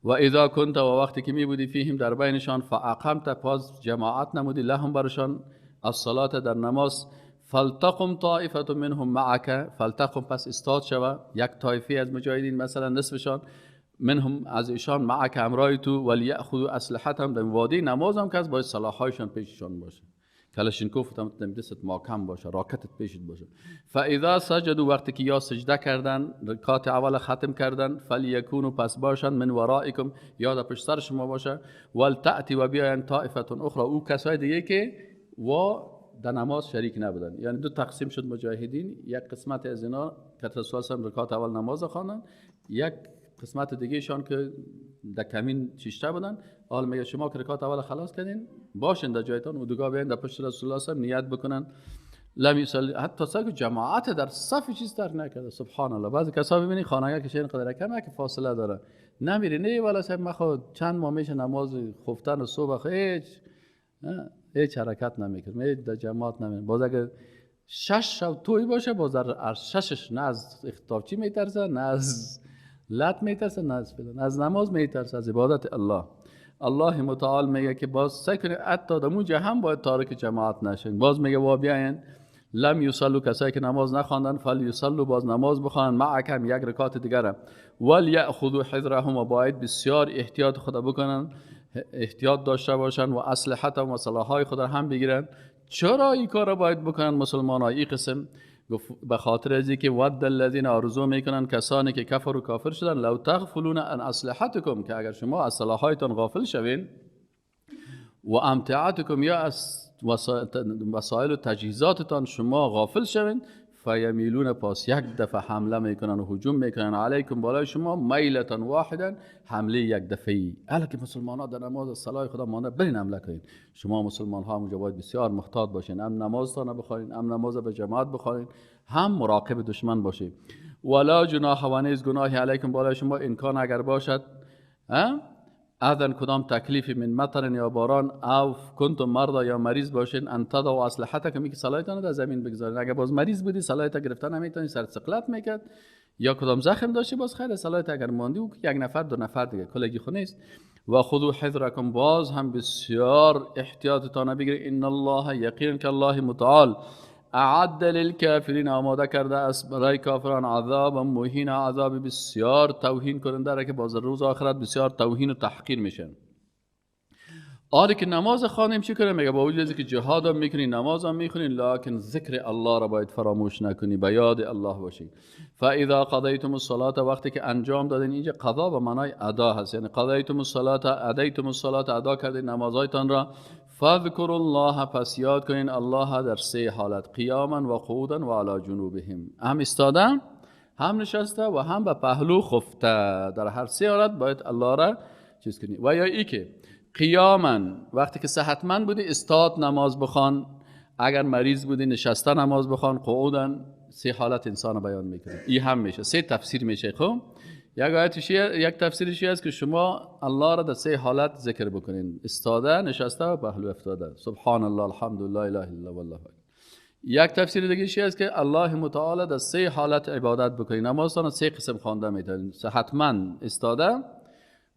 و اذا كنت و وقتی که می بودی فیهم در بینشان فاقمت پس جماعت نمودی لهم برشان الصلاه در نماز فلتقم طائفه منهم معك فلتقم پس استاد شوه یک طایفه از مجاهدین مثلا نصفشان منهم از ایشان معك امرای تو وليأخذوا اسلحتهم در وادی نماز هم که باید سلاح‌هایشان پیششان باشه کلاشینکوف هم دستت محکم باشه راکتت پیشت باشه. فاذا سجدوا وقتی که یا سجده کردن رکعت اول ختم کردن فلیکونوا پس باشند من ورائکم یا در پشت سر شما باشه ولتأتی و بیاین طائفه اخرى او کسای دیگه که و در نماز شریک نبودن. یعنی دو تقسیم شد مجاهدین. یک قسمت از اینا که رسول الله رکعت اول نماز خواندن یک قسمت دیگه شان که در کمین چیشته بودن. حالا میگه شما که رکعت اول خلاص کردین باشین در جایتان و دوگاه بیاین در پشت رسول الله صلی نیت بکنن لم یصلی حتی سگ جماعت در صف چیز در نکرده. سبحان الله. بعضی کسا ببینی خانه که شین قدر کمه که فاصله داره نمیری نه والا صاحب ما خود چند ماه میشه نماز خفتن و صبح هیچ حرکت نمیکنه می در جماعت نمیره. باز اگه 6 شب توی باشه باز در 6 نه از اختطافچی میترسه نه از لط میترسه نه از فلان از نماز میترسه از عبادت الله. الله متعال میگه که باز سعی کنید حتی در اونجا هم باید تارک جماعت نشین. باز میگه و بیاین لم یصلوا کسایی که نماز نخواندن فلیصلوا باز نماز بخوانن معکم یک رکعت دیگره ولیأخذوا حذرهم و باید بسیار احتیاط خود بکنن احتیاط داشته باشن و اسلحتهم و سلاحهای خود را هم بگیرن. چرا این کار را باید بکنن مسلمان ها؟ این قسم به خاطر از اینکه ود الذین آرزو میکنن کسانی که کفر و کافر شدن لو تغفلون عن اسلحتکم که اگر شما از سلاحهایتان غافل شوین و امتعتکم یا از وسایل و تجهیزاتتان شما غافل شوین فیمیلون پس یک دفعه حمله میکنن و هجوم میکنن علیکم بالای شما میلتا واحدا حمله یک دفعی. الکی مسلمان ها در نماز صلای خدا مانده برین حمله کنین. شما مسلمان ها اونجا باید بسیار محتاط باشین. هم نمازتان بخوانین هم نماز به جماعت بخوانین هم مراقب دشمن باشین. ولا جناح و نیز گناهی علیکم بالای شما امکان اگر باشد اذن کدام تکلیفی من مطر یا باران او کنتم مرضى یا مریض باشین ان تضعوا اسلحتکم که صلایتان در زمین بگذارین. اگر باز مریض بودی صلایت گرفتن نمیتونی سر ثقلت میکرد یا کدام زخم داشتی باز خیر صلایت اگر ماندی و یک نفر دو نفر دیگه کلگی خونه است. و خذوا حذرکم باز هم بسیار احتیاطتان بگیرید. ان الله یقینا که الله متعال اعد للکافرین آماده کرده است برای کافران عذاب مهین عذاب بسیار توهین کننده را که باز روز آخرت بسیار توهین و تحقیر میشن. آره که نماز خوانیم چی کنیم؟ میگه با وجودی که جهاد هم میکنین نماز هم میخونین لکن ذکر الله را باید فراموش نکنی به یاد الله باشی. فاذا قضیتم الصلاه وقتی که انجام دادین اینجا قضا به معنای ادا هست یعنی قضیتم الصلاه ادیتم الصلاه ادا کردین نمازهایتان را فذكروا الله پس یاد کنین الله در سه حالت قیاما و قعودا و علی جنوبهم هم استادن هم نشسته و هم به پهلو خفته. در هر سه حالت باید الله را چیز کنی. و یا ای که قیاما وقتی که صحتمند بودی استاد نماز بخوان اگر مریض بودی نشسته نماز بخوان قعودا سه حالت انسان بیان میکنه. این هم میشه سه تفسیر میشه. خب یک تفسیرش است که شما الله را در سه حالت ذکر بکنین استاده نشسته و پهلو افتاده سبحان الله الحمدلله اله الا الله والله. یک تفسیر دیگه است که الله متعال در سه حالت عبادت بکنین. نمازتان سه قسم خوانده میتونین صحتمند استاده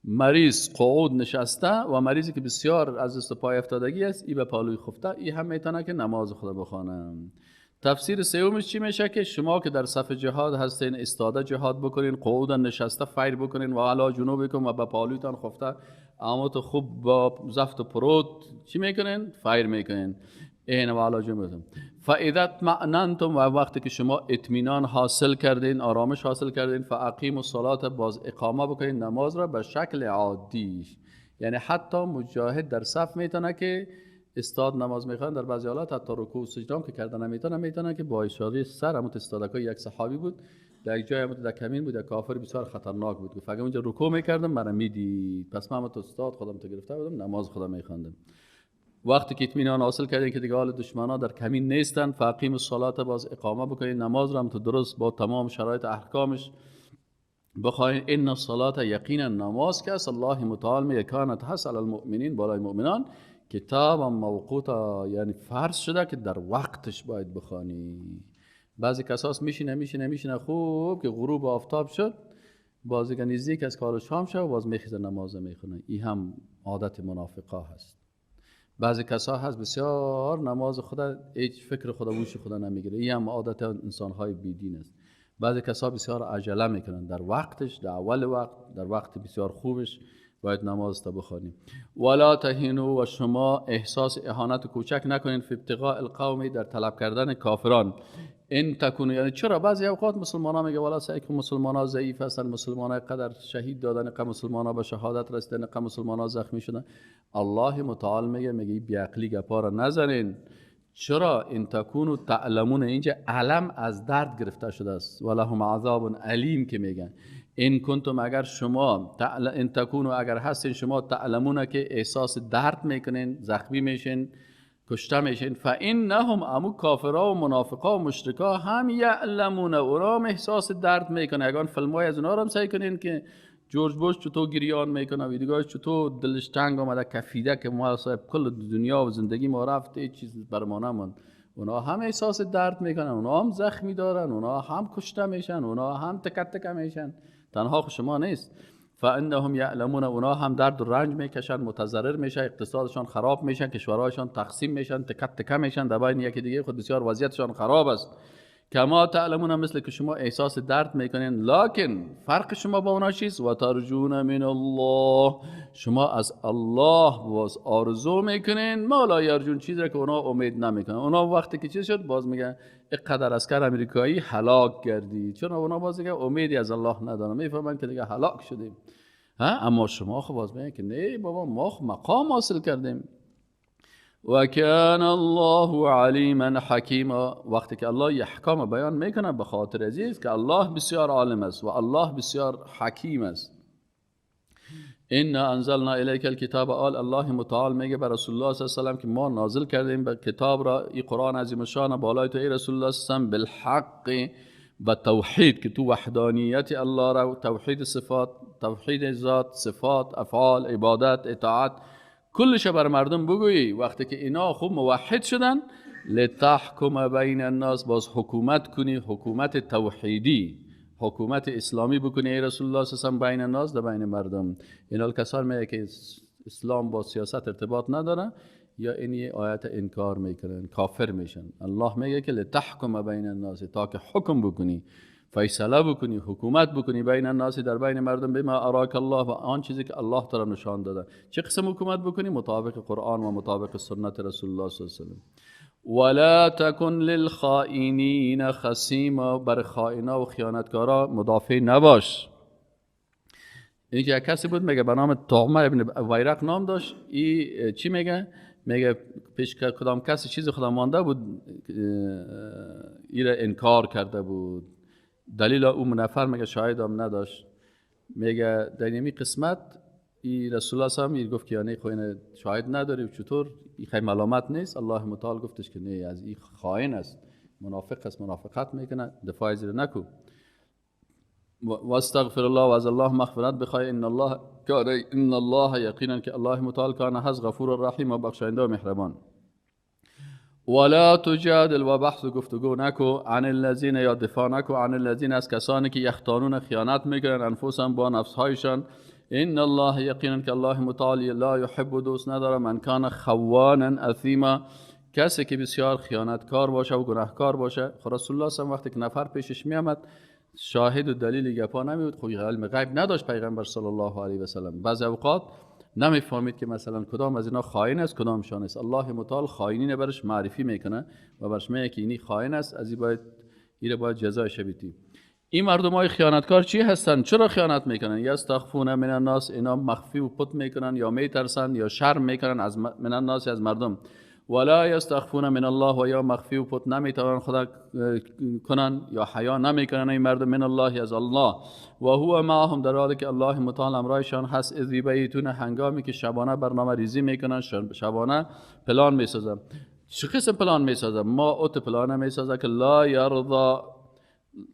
مریض قعود نشسته و مریضی که بسیار از دست و پای افتادگی است ای به پهلوی خفته. ای هم میتونه که نماز خدا بخونه. تفسیر سومش چی میشه که شما که در صف جهاد هستین استاده جهاد بکنین قعودا نشسته فیر بکنین و علی جنوبکم و به پهلویتان خفته امات خوب با زفت و پروت چی میکنین؟ فیر میکنین. این و علی جنوبکم فاذا اطمأننتم و وقتی که شما اطمینان حاصل کردین آرامش حاصل کردین فاقیموا الصلاه باز اقامه بکنین نماز را به شکل عادی. یعنی حتی مجاهد در صف میتونه که استاد نماز میخوان در بعضی حالات حتی رکوع و سجده که کردن نمیتونه که با اشاره سر همون استادکای یک صحابی بود در یک جای در کمین بود، یک کافر بسیار خطرناک بود. گفت اگه اونجا رکوع میکردم مرا میدید، پس من تو استاد خودم تو گرفته بودم، نماز خودم میخواندم. وقتی که اطمینان حاصل کردین که دیگه حال دشمنا در کمین نیستن، فاقیم الصلاه، باز اقامه بکنید، نماز رو هم تو درست با تمام شرایط احکامش بخواین. ان الصلاه، یقینا نماز که الله متعال میگه کانت هست علی المؤمنین، بالای مؤمنان کتاب موقوتا، یعنی فرض شده که در وقتش باید بخوانی. بعضی کساس میشینه خوب که غروب آفتاب شد، بازی که نزدیک از کار شام شد و باز میخیزه نماز میخونه. این هم عادت منافقا هست. بعضی کسا هست بسیار نماز خدا هیچ فکر خدا وش خدا نمیگیره، این هم عادت انسان‌های بیدین است. بعضی کسا بسیار عجله میکنن، در وقتش، در اول وقت، در وقت بسیار خوبش باید نماز تا بخونیم. ولا تهینوا، و شما احساس اهانت و کوچک نکنین، فی ابتغاء القوم، در طلب کردن کافران. این تکونو، یعنی چرا بعضی اوقات مسلمان‌ها میگه والا سعی کن، مسلمان‌ها ضعیف هستن، مسلمان‌ها قدر شهید دادن، قدر مسلمان‌ها به شهادت رسیدن، قدر مسلمان‌ها زخمی شدن. الله متعال میگه بی عقلی گپا را نزنین. چرا؟ این تکونو تعلمون، اینجا علم از درد گرفته شده است، ولهم عذاب علیم که میگن این کنتم، اگر شما این تکونو، اگر هستین شما تعلمون که احساس درد میکنین، زخمی میشین، کشته میشین، فانهم، امو کافرها و منافقا و مشرکا هم یعلمون، اونام احساس درد میکنه. اگر فیلمای از اونها رو هم سعی کنین که جورج بوش چطور گریان میکنه، ویدیوهاش چطور دلش تنگ آمده، کفیده که ما صاحب کل دنیا و زندگی ما رفت، هیچ چیز بر ما نموند. اونا هم احساس درد میکنن، اونا هم زخمی دارن، اونا هم کشته میشن، اونا هم تک میشن، تنها شما نیست. فانهم یعلمون، اونا هم درد و رنج میکشن، متضرر میشه، اقتصادشان خراب میشن، کشورهایشان تقسیم میشن، تک میشن، در بین یکی دیگه خود بسیار وضعیتشان خراب است. کما تعلمون، مثل که شما احساس درد میکنین، لکن فرق شما با اونا چیست؟ و ترجون من الله، شما از الله باز آرزو میکنین، ما لا یرجون، چیزی که اونا امید نمیکنن. اونا وقتی که چیز شد باز میگن اینقدر اسکر امریکایی هلاک کردی، چون اونا باز میگن امیدی از الله ندارن، میفهمن که دیگه هلاک شدیم. اما شما خب باز میگن که نه بابا، ما مقام حاصل کردیم. و کان الله علیما حکیما، وقتی که الله یه احکام بیان میکنه به خاطر عزیز که الله بسیار عالم است و الله بسیار حکیم است. ان انزلنا الیک الکتاب، الله متعال میگه به رسول الله صلی الله علیه و سلم که ما نازل کردیم به کتاب را، این قرآن عظیم شان بالای تو ای رسول الله صلی الله علیه و سلم، بالحق، به توحید، که تو وحدانیت الله را، توحید صفات، توحید ذات، صفات، افعال، عبادت، اطاعت، کلش بر مردم بگویی. وقتی که اینا خوب موحد شدن، لتحکم بین الناس، باز حکومت کنی، حکومت توحیدی، حکومت اسلامی بکنی ای رسول الله صلی الله علیه و بین الناس، در بین مردم. اینا کسان میگه که اسلام با سیاست ارتباط نداره، یا این آیت انکار میکنن، کافر میشن. الله میگه که لتحکم بین الناس، تا که حکم بکنی، فیصله بکنی، حکومت بکنی بین الناس، در بین مردم، بما اراک الله، و آن چیزی که الله تعالی نشان داده. چه قسم حکومت بکنی؟ مطابق قرآن و مطابق سنت رسول الله صلی الله علیه و سلم. ولا تکن للخائنین خصیما، بر خائنا و خیانتکارا مدافع نباش. این که یک کسی بود میگه به نام طعمه ابن ویرق نام داشت، این چی میگه؟ میگه پیش که کدام کسی چیز خدا مانده بود، این را انکار کرده بود. دلیل اون نفر میگه شاهد هم نداشت. میگه در این قسمت این رسول الله صلی الله علیه و گفت که یعنی خواهی شاهد نداری، چطور این خیلی ملامت نیست؟ الله متعال گفتش که نه، از این خائن است، منافق است، منافقت میکنه، دفاع زیر نکو. و استغفر الله، و از الله مغفرت بخوای. ان الله یقینا که الله متعال کان هست غفور الرحیم، و بخشاینده و مهربان. ولا تجادل، و بحث و گفتگو نکو، عن الذین، یا دفاع نکو، عن الذین، از کسانی که یختانون خیانت میکنن، انفسهم، با نفسهایشان. ان الله یقینا که الله متعال لا یحب، دوست نداره، من کان خوانا اثیما، کسی که بسیار خیانتکار باشه و گناهکار باشه. خود رسول الله صلی الله علیه و وقتی که نفر پیشش میامد، شاهد و دلیل گپا نمیبود، خو علم غیب نداشت پیغمبر صلی الله علیه و سلم. بعضی اوقات نمیفهمید که مثلا کدام از اینا خائن است، کدام شان است. الله متعال خائنین برش معرفی میکنه و برش میگه که اینی خائن است، از این باید جزایش بدی. این مردمای خیانتکار چی هستن؟ چرا خیانت میکنن؟ یا استخفون من الناس، اینا مخفی و پت میکنن، یا میترسن، یا شرم میکنن از من الناس، از مردم. ولا یستخفون من الله و یا مخفی و پت نمیتوانن خدا کنن یا حیا نمیکنن این مردم من الله از الله و هو معهم در حالی که الله متعال امرایشان هست اذ یبیتون هنگامی که شبانه برنامه ریزی میکنن شبانه پلان میسازن. چه قسم پلان میسازه؟ ما اوت پلان میسازه که لا یرضا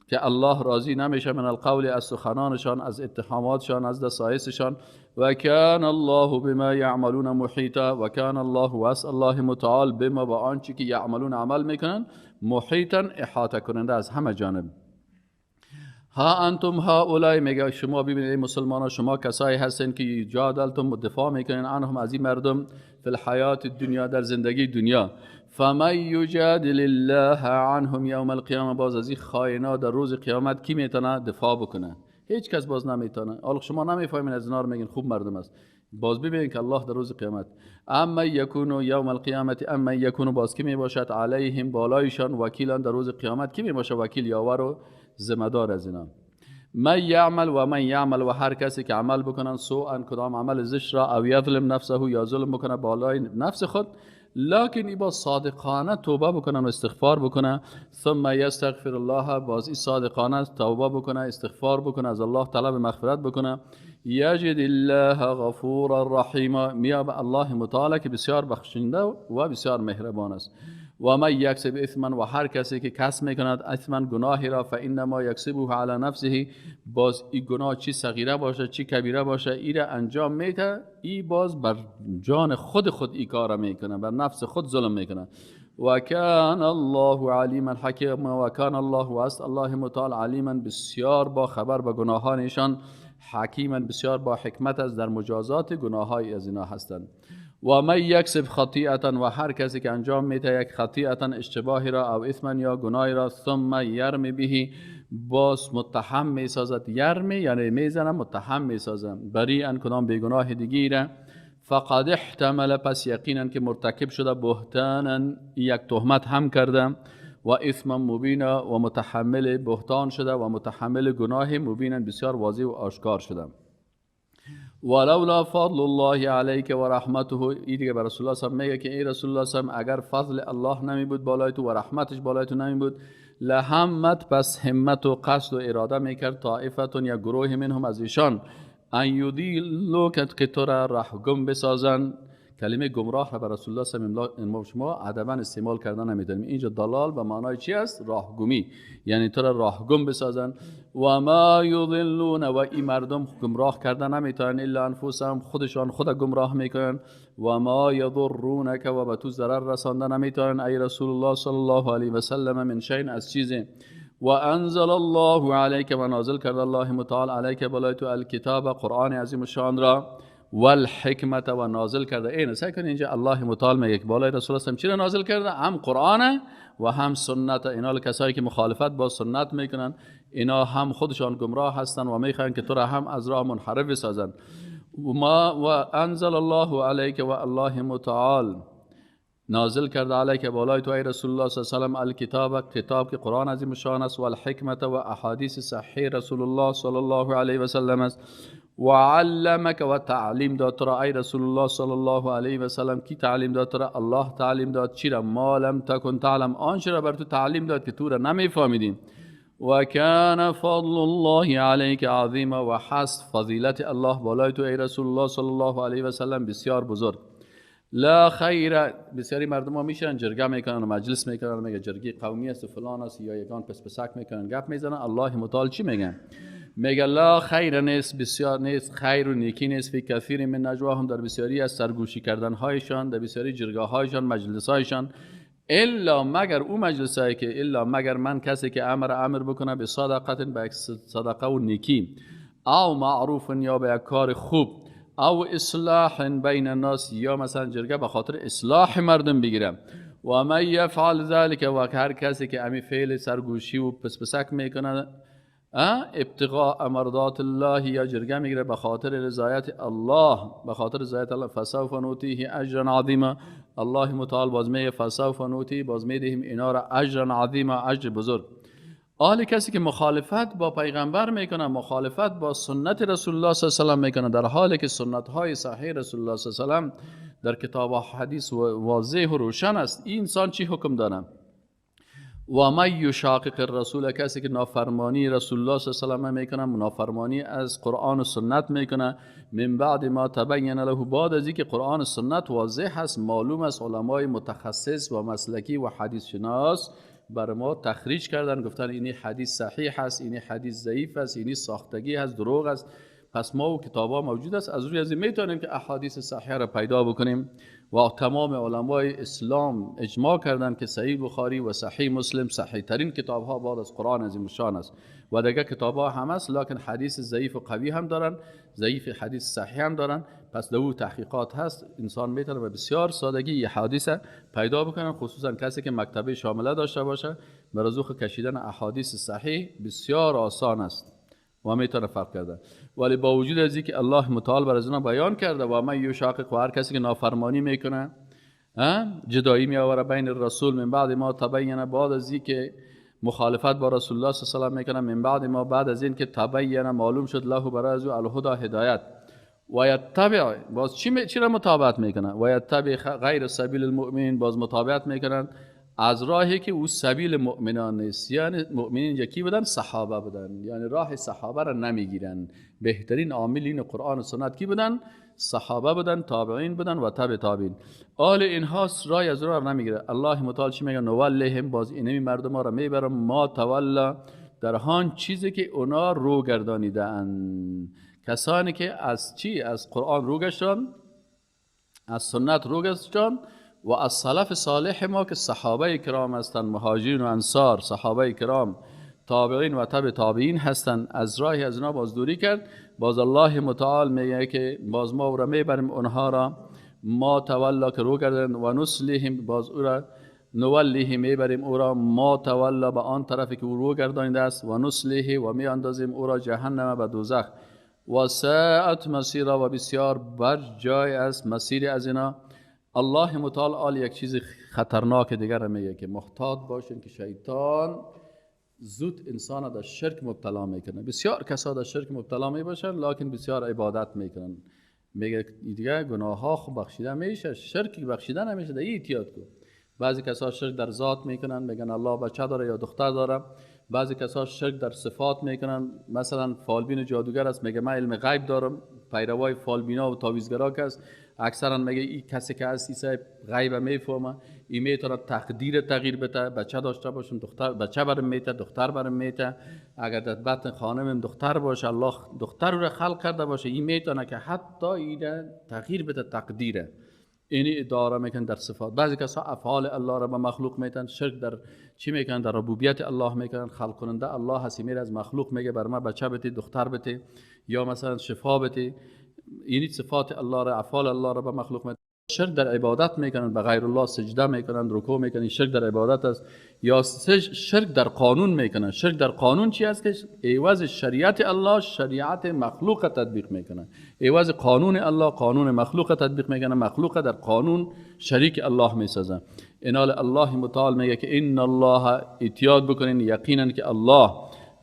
که الله راضی نمیشه من القول از سخنانشان از اتهاماتشان از دسایسشان و کان الله بما یعملون محیطا و کان الله واسع الله متعال بما با آنچه که یعملون عمل میکنن محیطا احاطه کننده از همه جانب. ها انتم هؤلاء میگه شما ببینید مسلمانان شما کسایی هستین که جادلتم دفاع میکنین عنهم از این مردم فی الحیات دنیا در زندگی دنیا فمن یجادل الله عنهم یوم القیامه باز از این خائنا در روز قیامت کی میتونه دفاع بکنه؟ هیچ کس باز نمیتونه. حالا شما نمیفهمین از اینا رو میگین خوب مردم است. باز ببینید که الله در روز قیامت اما یکونو یوم القیامت اما یکونو باز کی میباشد علیهم بالایشان وکیلان در روز قیامت کی میباشه وکیل یاور و ذمہ دار از اینا. من یعمل و من یعمل و هر کسی که عمل بکنن سوءا کدام عمل زشت را او یظلم نفسه یا ظلم بکنه بالای نفس خود لکن با صادقانه توبه بکنن و استغفار بکنه ثم یستغفر الله باز این صادقانه توبه بکنه استغفار بکنه از الله طلب مغفرت بکنه یجد الله غفورا رحیما میاب الله متعال که بسیار بخشنده و بسیار مهربان است. و من یکسب اثما و هر کسی که کسب میکند اثما گناهی را فانما یکسبه علی نفسه باز این گناه چی صغیره باشه چی کبیره باشه ای را انجام میده ای باز بر جان خود ای کار میکنه بر نفس خود ظلم میکنه. و کان الله علیما حکیما و کان الله واست الله متعال علیما بسیار با خبر به گناهانشان حکیما بسیار با حکمت از در مجازات گناههای از اینا هستند. و من یکسب خطیئتا و هر کسی که انجام میده یک خطیئتا اشتباهی را او اثما یا گناهی را ثم یرمی بهی باز متهم میسازد یرمی یعنی میزنه متهم میسازد بریئا کدام بیگناه دیگی را فقد احتمل پس یقینا که مرتکب شده بهتانا یک تهمت هم کرده و اثما مبینا و متحمل بهتان شده و متحمل گناه مبینا بسیار واضح و آشکار شده. ولولا فضل الله علیک و رحمته این دیگه بر رسول الله صلی الله میگه که ای رسول الله صلی اگر فضل الله نمی بود بالای تو و رحمتش بالای تو نمی بود لهمت پس همت و قصد و اراده میکرد طائفتون یا گروه منهم از ایشان ان یضلوا که تو را رهگم بسازن. کلمه گمراه را بر رسول الله صلی الله علیه و شما ادبا استعمال کردن نمیدونیم. اینجا دلال به معنای چی است؟ راهگمی، یعنی تو را راهگم بسازن. و ما یضلون و این مردم گمراه کردن نمیتونن الا انفسهم خودشان خود گمراه میکنن. و ما یضرونک و به تو ضرر رساندن نمیتونن ای رسول الله صلی الله علیه و سلم من شیء از چیزی. و انزل الله علیک و نازل کرد الله متعال علیک بالای تو الکتاب قرآن عظیم شان را والحکمت و نازل کرده. این سعی کنید اینجا الله متعال میگه بالای رسول الله چی را نازل کرده؟ هم قرآن و هم سنت. اینا کسایی که مخالفت با سنت میکنن اینا هم خودشان گمراه هستن و میخوان که تو را هم از راه منحرف بسازن. و انزل الله علیک و الله متعال نازل کرده علیک بالای تو ای رسول الله صلی الله علیه و آله الکتاب کتاب که قرآن عظیم شان است و الحکمت و احادیث صحیح رسول الله صلی الله علیه و سلم است. و علمک و تعلیم داد تو را ای رسول الله صلی الله علیه و سلم. کی تعلیم داد تو را؟ الله تعلیم داد. چی را؟ ما لم تکن تعلم آنچه را بر تو تعلیم داد که تو را نمیفهمیدیم. و کان فضل الله علیک عظیما و هست فضیلت الله بالای تو ای رسول الله صلی الله علیه و سلم بسیار بزرگ. لا خیر بسیاری مردم ها میشن جرگه میکنن و مجلس میکنن میگه جرگی قومی است و فلان است یا یگان پس پسک میکنن گپ میزنن. الله متعال چی میگه؟ میگه لا خیر نیست بسیار نیست خیر و نیکی نیست فی کثیر من نجواهم در بسیاری از سرگوشی کردن هایشان در بسیاری جرگه هایشان مجلس هایشان الا مگر او مجلس هایی که الا مگر من کسی که امر بکنه به صدقه به صدقه و نیکی او معروف یا به کار خوب او اصلاح بین الناس یا مثلا جرگه به خاطر اصلاح مردم بگیرم. و من یفعل ذلك و هر کسی که امی فعل سرگوشی و پسپسک میکنه ابتغاء مرضات الله یا جرگه میگیره به خاطر رضایت الله به خاطر رضایت الله فسوف نؤتیه اجرا عظیما. الله متعال باز میگه فسوف نؤتیه باز میدهیم اینا را اجرا عظیما اجر بزرگ. حال کسی که مخالفت با پیغمبر میکنه مخالفت با سنت رسول الله صلی الله علیه و سلم میکنه در حالی که سنت های صحیح رسول الله صلی الله علیه و سلم در کتاب و حدیث واضح و روشن است. این انسان چی حکم داره؟ و من یشاقق الرسول، کسی که نافرمانی رسول الله صلی الله علیه و میکنه، نافرمانی از قرآن و سنت میکنه، من بعد ما تبین له، بعد از اینکه قرآن و سنت واضح هست، معلوم است، علمای متخصص و مسلکی و حدیث شناس بر ما تخریج کردن، گفتن اینی حدیث صحیح هست، اینی حدیث ضعیف است، اینی ساختگی هست، دروغ است. پس ما و کتابا موجود است، از روی از این میتونیم که احادیث صحیح را پیدا بکنیم. و تمام علمای اسلام اجماع کردن که صحیح بخاری و صحیح مسلم صحیح ترین کتاب ها بعد از قرآن عظیم شان است. و دیگه کتاب ها هم است، لکن حدیث ضعیف و قوی هم دارن، ضعیف حدیث صحیح هم دارن. پس دو تحقیقات هست، انسان میتونه به بسیار سادگی یه حدیث پیدا بکنه، خصوصا کسی که مکتبه شامله داشته باشه. برزوخ کشیدن احادیث صحیح بسیار آسان است و میتونه فرق کرده. ولی با وجود از اینکه الله متعال بر از بیان کرده و من یشاقق، و هر کسی که نافرمانی میکنه، جدایی میآوره بین الرسول من بعد ما تبین، بعد از اینکه مخالفت با رسول الله صلی الله علیه و میکنه، من بعد ما، بعد از اینکه تبین معلوم شد له برای از الهدى هدایت، و یتبع، باز چی را متابعت میکنه؟ و یتبع غیر سبیل المؤمنین، باز متابعت میکنن از راهی که او سبیل مؤمنان نیست. یعنی مؤمنین یکی بودن، صحابه بودن، یعنی راه صحابه را نمیگیرن. بهترین عاملین قرآن و سنت کی بودن؟ صحابه بودن، تابعین بودن و تبع تابعین. آل اینها راه از راه نمیگیره. الله متعال چی میگه؟ نولهم، باز اینمی مردم ها را میبرم، ما تولا، در هان چیزی که اونا رو گردانیده اند. کسانی که از چی؟ از قرآن رو گشتن، از سنت رو گشتن، و از سلف صالح ما که صحابه کرام هستند، مهاجرین و انصار، صحابه کرام، تابعین و تبع تابعین هستند، از راهی از اینا بازدوری کرد. باز الله متعال میگه که باز ما او را میبریم اونها را، ما تولا که رو کردن، و نسلیهم، باز او را نولیه میبریم او را، ما تولا به آن طرفی که او رو گردانیده است، و نسلیه، و می اندازیم او را جهنم، به دوزخ، و ساعت مسیرا، و بسیار بد جای است مسیر از اینا. الله متعال یک چیز خطرناک دیگر میگه که محتاط باشین که شیطان زود انسان در شرک مبتلا میکنه. بسیار کسا در شرک مبتلا میباشن، لکن بسیار عبادت میکنن. میگه دیگه گناه ها خب بخشیده میشه، شرک بخشیده نمیشه، در این احتیاط کن. بعضی کسا شرک در ذات میکنن، میگن الله بچه داره یا دختر داره. بعضی کسا شرک در صفات میکنن، مثلا فالبین جادوگر است، میگه من علم غیب دارم، پیروای فالبینا و تعویضگرا است. اکثرا میگه این کسی که هست ایسای غیب میفهمه، این میتونه تقدیر تغییر بده. بچه داشته باشم، دختر بچه برم میته، دختر برم میته. اگر در بطن خانمم دختر باشه، الله دختر رو خلق کرده باشه، این میتونه که حتی این تغییر بده تقدیره. اینی اداره میکن در صفات. بعضی کسا افعال الله را به مخلوق میتن، شرک در چی میکنن؟ در ربوبیت الله میکنن. خلق کننده الله هستی، میره از مخلوق میگه بر ما بچه بده، دختر بده، یا مثلا شفا بده. اینی صفات الله را، افعال الله را به مخلوق میتن. شرک در عبادت میکنن، به غیر الله سجده میکنن، رکوع میکنن، شرک در عبادت است. یا شرک در قانون میکنن. شرک در قانون چی است؟ که عوض شریعت الله شریعت مخلوق تطبیق میکنن، عوض قانون الله قانون مخلوق تطبیق میکنن، مخلوق در قانون شریک الله میسازن. اینال الله متعال میگه که ان الله، احتیاط بکنین، یقینا که الله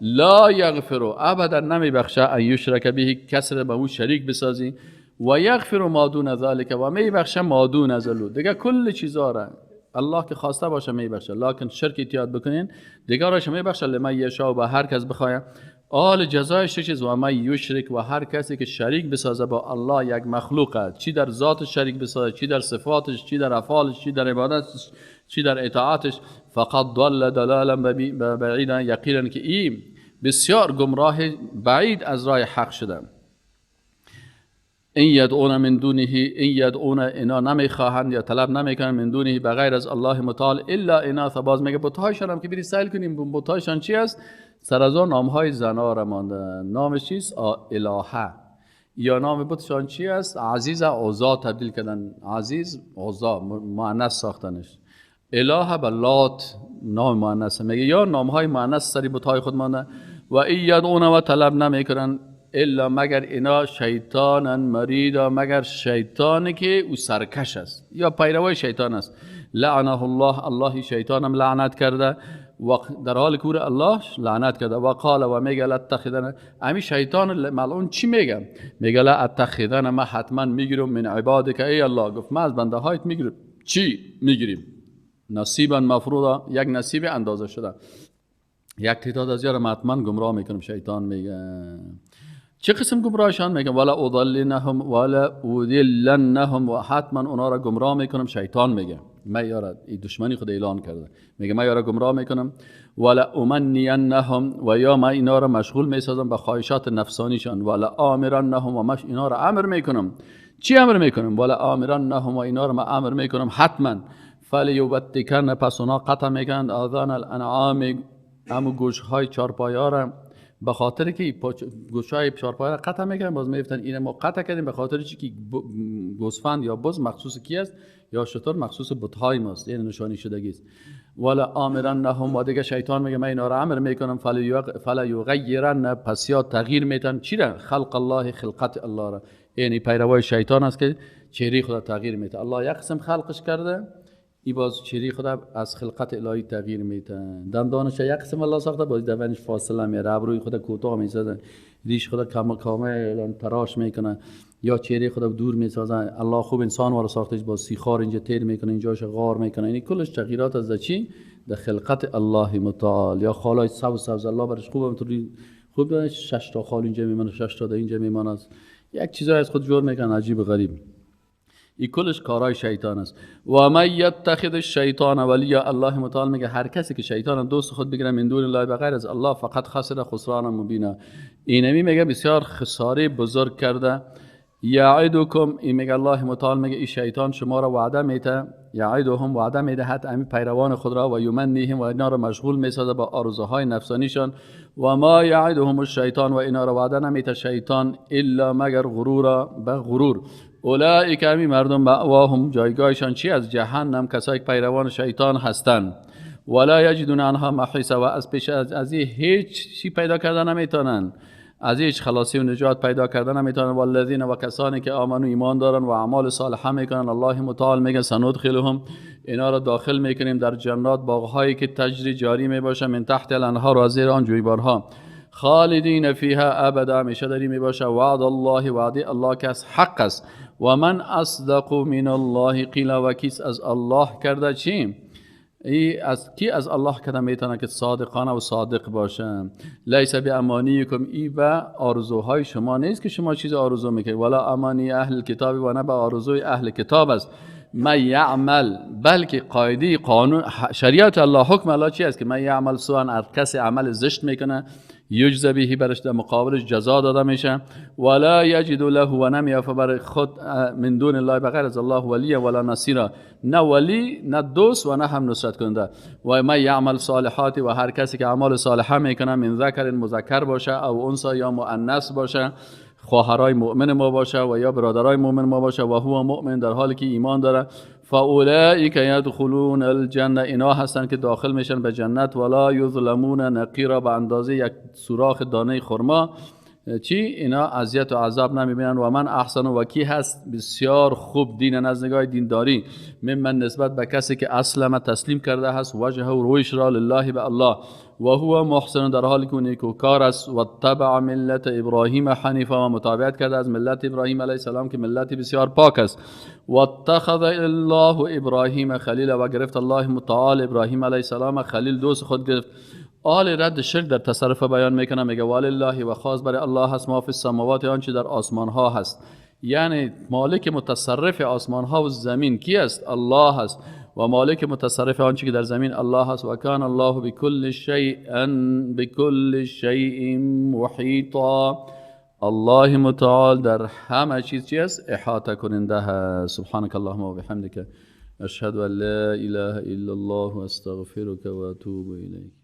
لا یغفر، ابدا نمیبخشه، ان یشرک به، کسر به او شریک بسازی، و یغفر ما دون ذلک، و میبخشه ما دون ذلک، دیگه کل چیزا را الله که خواسته باشه میبخشه، لکن شرک احتیاط بکنین، دیگه راش میبخشه لمن یشاء، و هر کس بخواد. آل جزایش چیز؟ و من یشرک، و هر کسی که شریک بسازه با الله یک مخلوقه، چی در ذات شریک بسازه، چی در صفاتش، چی در افعالش، چی در عبادتش، چی در اطاعتش، فقط ضل ضلالا بعیدا، یقینا که این بسیار گمراه بعید از راه حق شده. این یدعون من دونه، این یدعون، اینا نمیخواهند یا طلب نمیکنن، من دونه، بغیر از الله متعال، الا اناث، باز میگه بت‌هایشان هم که بری سائل کنیم بت‌هایشان چی است؟ سر از آن نامهای زنا را مانده. نامش چیست؟ الهه. یا نام بتشان چی است؟ عزیز، عزا تبدیل کردن، عزیز عزا مؤنث ساختنش. اله بلات نام مؤنث، میگه یا نامهای مؤنث سری بت‌های خود مانده. و این یدعون، و طلب نمیکنن، الا مگر اینا شیطانا مریدا، مگر شیطانی که او سرکش است یا پیروای شیطان است. لعنه الله، الله شیطانم لعنت کرده. و در حال که الله لعنت کرده و قال و میگه لاتخذن امی شیطان ملعون چی میگه؟ میگه لاتخذن ما حتما میگیرم من عبادک ای الله. گفت ما از بنده هایت میگیرم. چی میگیریم؟ نصیبا مفروضا، یک نصیب اندازه شده، یک تعداد از یار حتما گمراه میکنم. شیطان میگه چه قسم گمراهشان؟ میگه ولا اضلنهم ولا اذلنهم و حتما اونا را گمراه میکنم. شیطان میگه من یارا این دشمنی خود اعلان کرده، میگه من یارا گمراه میکنم. ولا امنینهم و یا من اینا را مشغول میسازم به خواهشات نفسانیشان. ولا امرنهم و مش اینا را امر میکنم. چی امر میکنم؟ ولا امرنهم و اینا را من امر میکنم حتما فلیبتکن پس اونا قطع میکنند آذان الانعام همو گوشهای چارپایا را، به خاطر که گوشهای چارپایا را قطع میکنن. باز میفتن این ما قطع کردیم به خاطر چی که گوسفند یا بز مخصوص کی است یا شتر مخصوص بتهای ماست، این نشانی شدگی است. ولا امرنهم و دیگه شیطان میگه من اینا را امر میکنم فلا یغیرن پس یا تغییر میتن چی را؟ خلق الله خلقت الله را. یعنی پیروای شیطان است که چهره خدا تغییر میده. الله یک قسم خلقش کرده، ای باز چهره خدا از خلقت الهی تغییر میده. دندانش یک قسم الله ساخته، باز دندانش فاصله میره، ابروی خدا کوتاه میسازه، ریش خدا کامل تراش میکنه، یا چهره خدا دور میسازه. الله خوب انسان وارو ساختش با سیخار اینجا تیر میکنه، اینجاش غار میکنه. یعنی کلش تغییرات از چی؟ در خلقت الله متعال. یا خالای سبز الله برش خوبه، همونطوری خوب داره 6 تا خال اینجا میمونه، 6 تا اینجا میمونه، یک چیزای از خود جور میکنه عجیب و غریب. این کلش کارای شیطان است. و من یتخذ الشیطان ولیا، الله متعال میگه هر کسی که شیطان دوست خود بگیره من دون الله بغیر از الله فقط خسر خسران مبینا. اینمی میگه بسیار خساره بزرگ کرده. یعدکم، این میگه الله متعال میگه این شیطان شما را وعده میده، یعدهم وعده میده حتی امی پیروان خود را، و یمنیهم و اینا را مشغول میسازه با آرزوهای نفسانیشان. و ما یعدهم الشیطان و اینا را وعده نمیده شیطان الا مگر غرورا، به غرور. اولئک همی مردم مأواهم جایگاهشان چی؟ از جهنم، کسایی که پیروان شیطان هستند. ولا یجدون عنها محیصا، و از پیش از هیچ چی پیدا کردن نمیتونن، از هیچ خلاصی و نجات پیدا کردن نمیتونن. والذین و کسانی که آمنو ایمان دارن و اعمال صالحه میکنن الله متعال میگه سندخلهم اینا را داخل میکنیم در جنات باغهایی که تجری جاری میباشه من تحت الانهار و زیر آن جویبارها خالدین فیها ابدا، همیشه داری میباشه. وعد الله، وعده الله که از حق است. و من اصدق من الله قیلا، و کیس از الله کرده چی؟ ای از کی از الله کرده میتونه که صادقانه و صادق باشه. لیس بامانیکم، ای و آرزوهای شما نیست که شما چیز آرزو میکنید. ولا امانی اهل کتاب، و نه به آرزوی اهل کتاب است. من یعمل، بلکه قاعده قانون شریعت الله حکم الله چی است که من یعمل سوءا، هر کسی عمل زشت میکنه یجزا بهی، برش در مقابلش جزا داده میشه. ولا یجد له، و نمیافه بر خود من دون الله بغیر از الله ولی ولا نصیرا، نه ولی نه دوست و نه هم نصرت کننده. و من یعمل صالحات، و هر کسی که اعمال صالحه میکنه من ذکر مذکر باشه او انثى یا مؤنث باشه، خواهرای مؤمن ما باشه و یا برادرای مؤمن ما باشه، و هو مؤمن در حالی که ایمان داره، فاولئک یدخلون الجنه، اینا هستن که داخل میشن به جنت. ولا یظلمون نقیرا، به اندازه یک سوراخ دانه خرما چی اینا اذیت و عذاب نمیبینن. و من احسن، و کی هست بسیار خوب دین نزد نگاه دینداری، من نسبت به کسی که اسلم تسلیم کرده هست وجهه و رویش را لله به الله، و هو محسن در حالی که نیکوکار است. و تبع ملت ابراهیم حنیفا، و متابعت کرده از ملت ابراهیم علیه السلام که ملت بسیار پاک است. و اتخذ الله ابراهیم خلیلا، و گرفت الله متعال ابراهیم علیه السلام خلیل، دوست خود گرفت. آل رد شرک در تصرف بیان میکنه، میگه والله، و خاص برای الله هست ما فی السماوات، آنچه در آسمان ها هست. یعنی مالک متصرف آسمان ها و زمین کی است؟ الله هست. و مالک متصرف آنچه که در زمین الله هست. و کان الله بكل شیء محیطا، الله متعال در همه چیز چی است؟ احاطه کننده هست. سبحانك اللهم و بحمدک اشهد ان لا اله الا الله و استغفرک و اتوب الیک.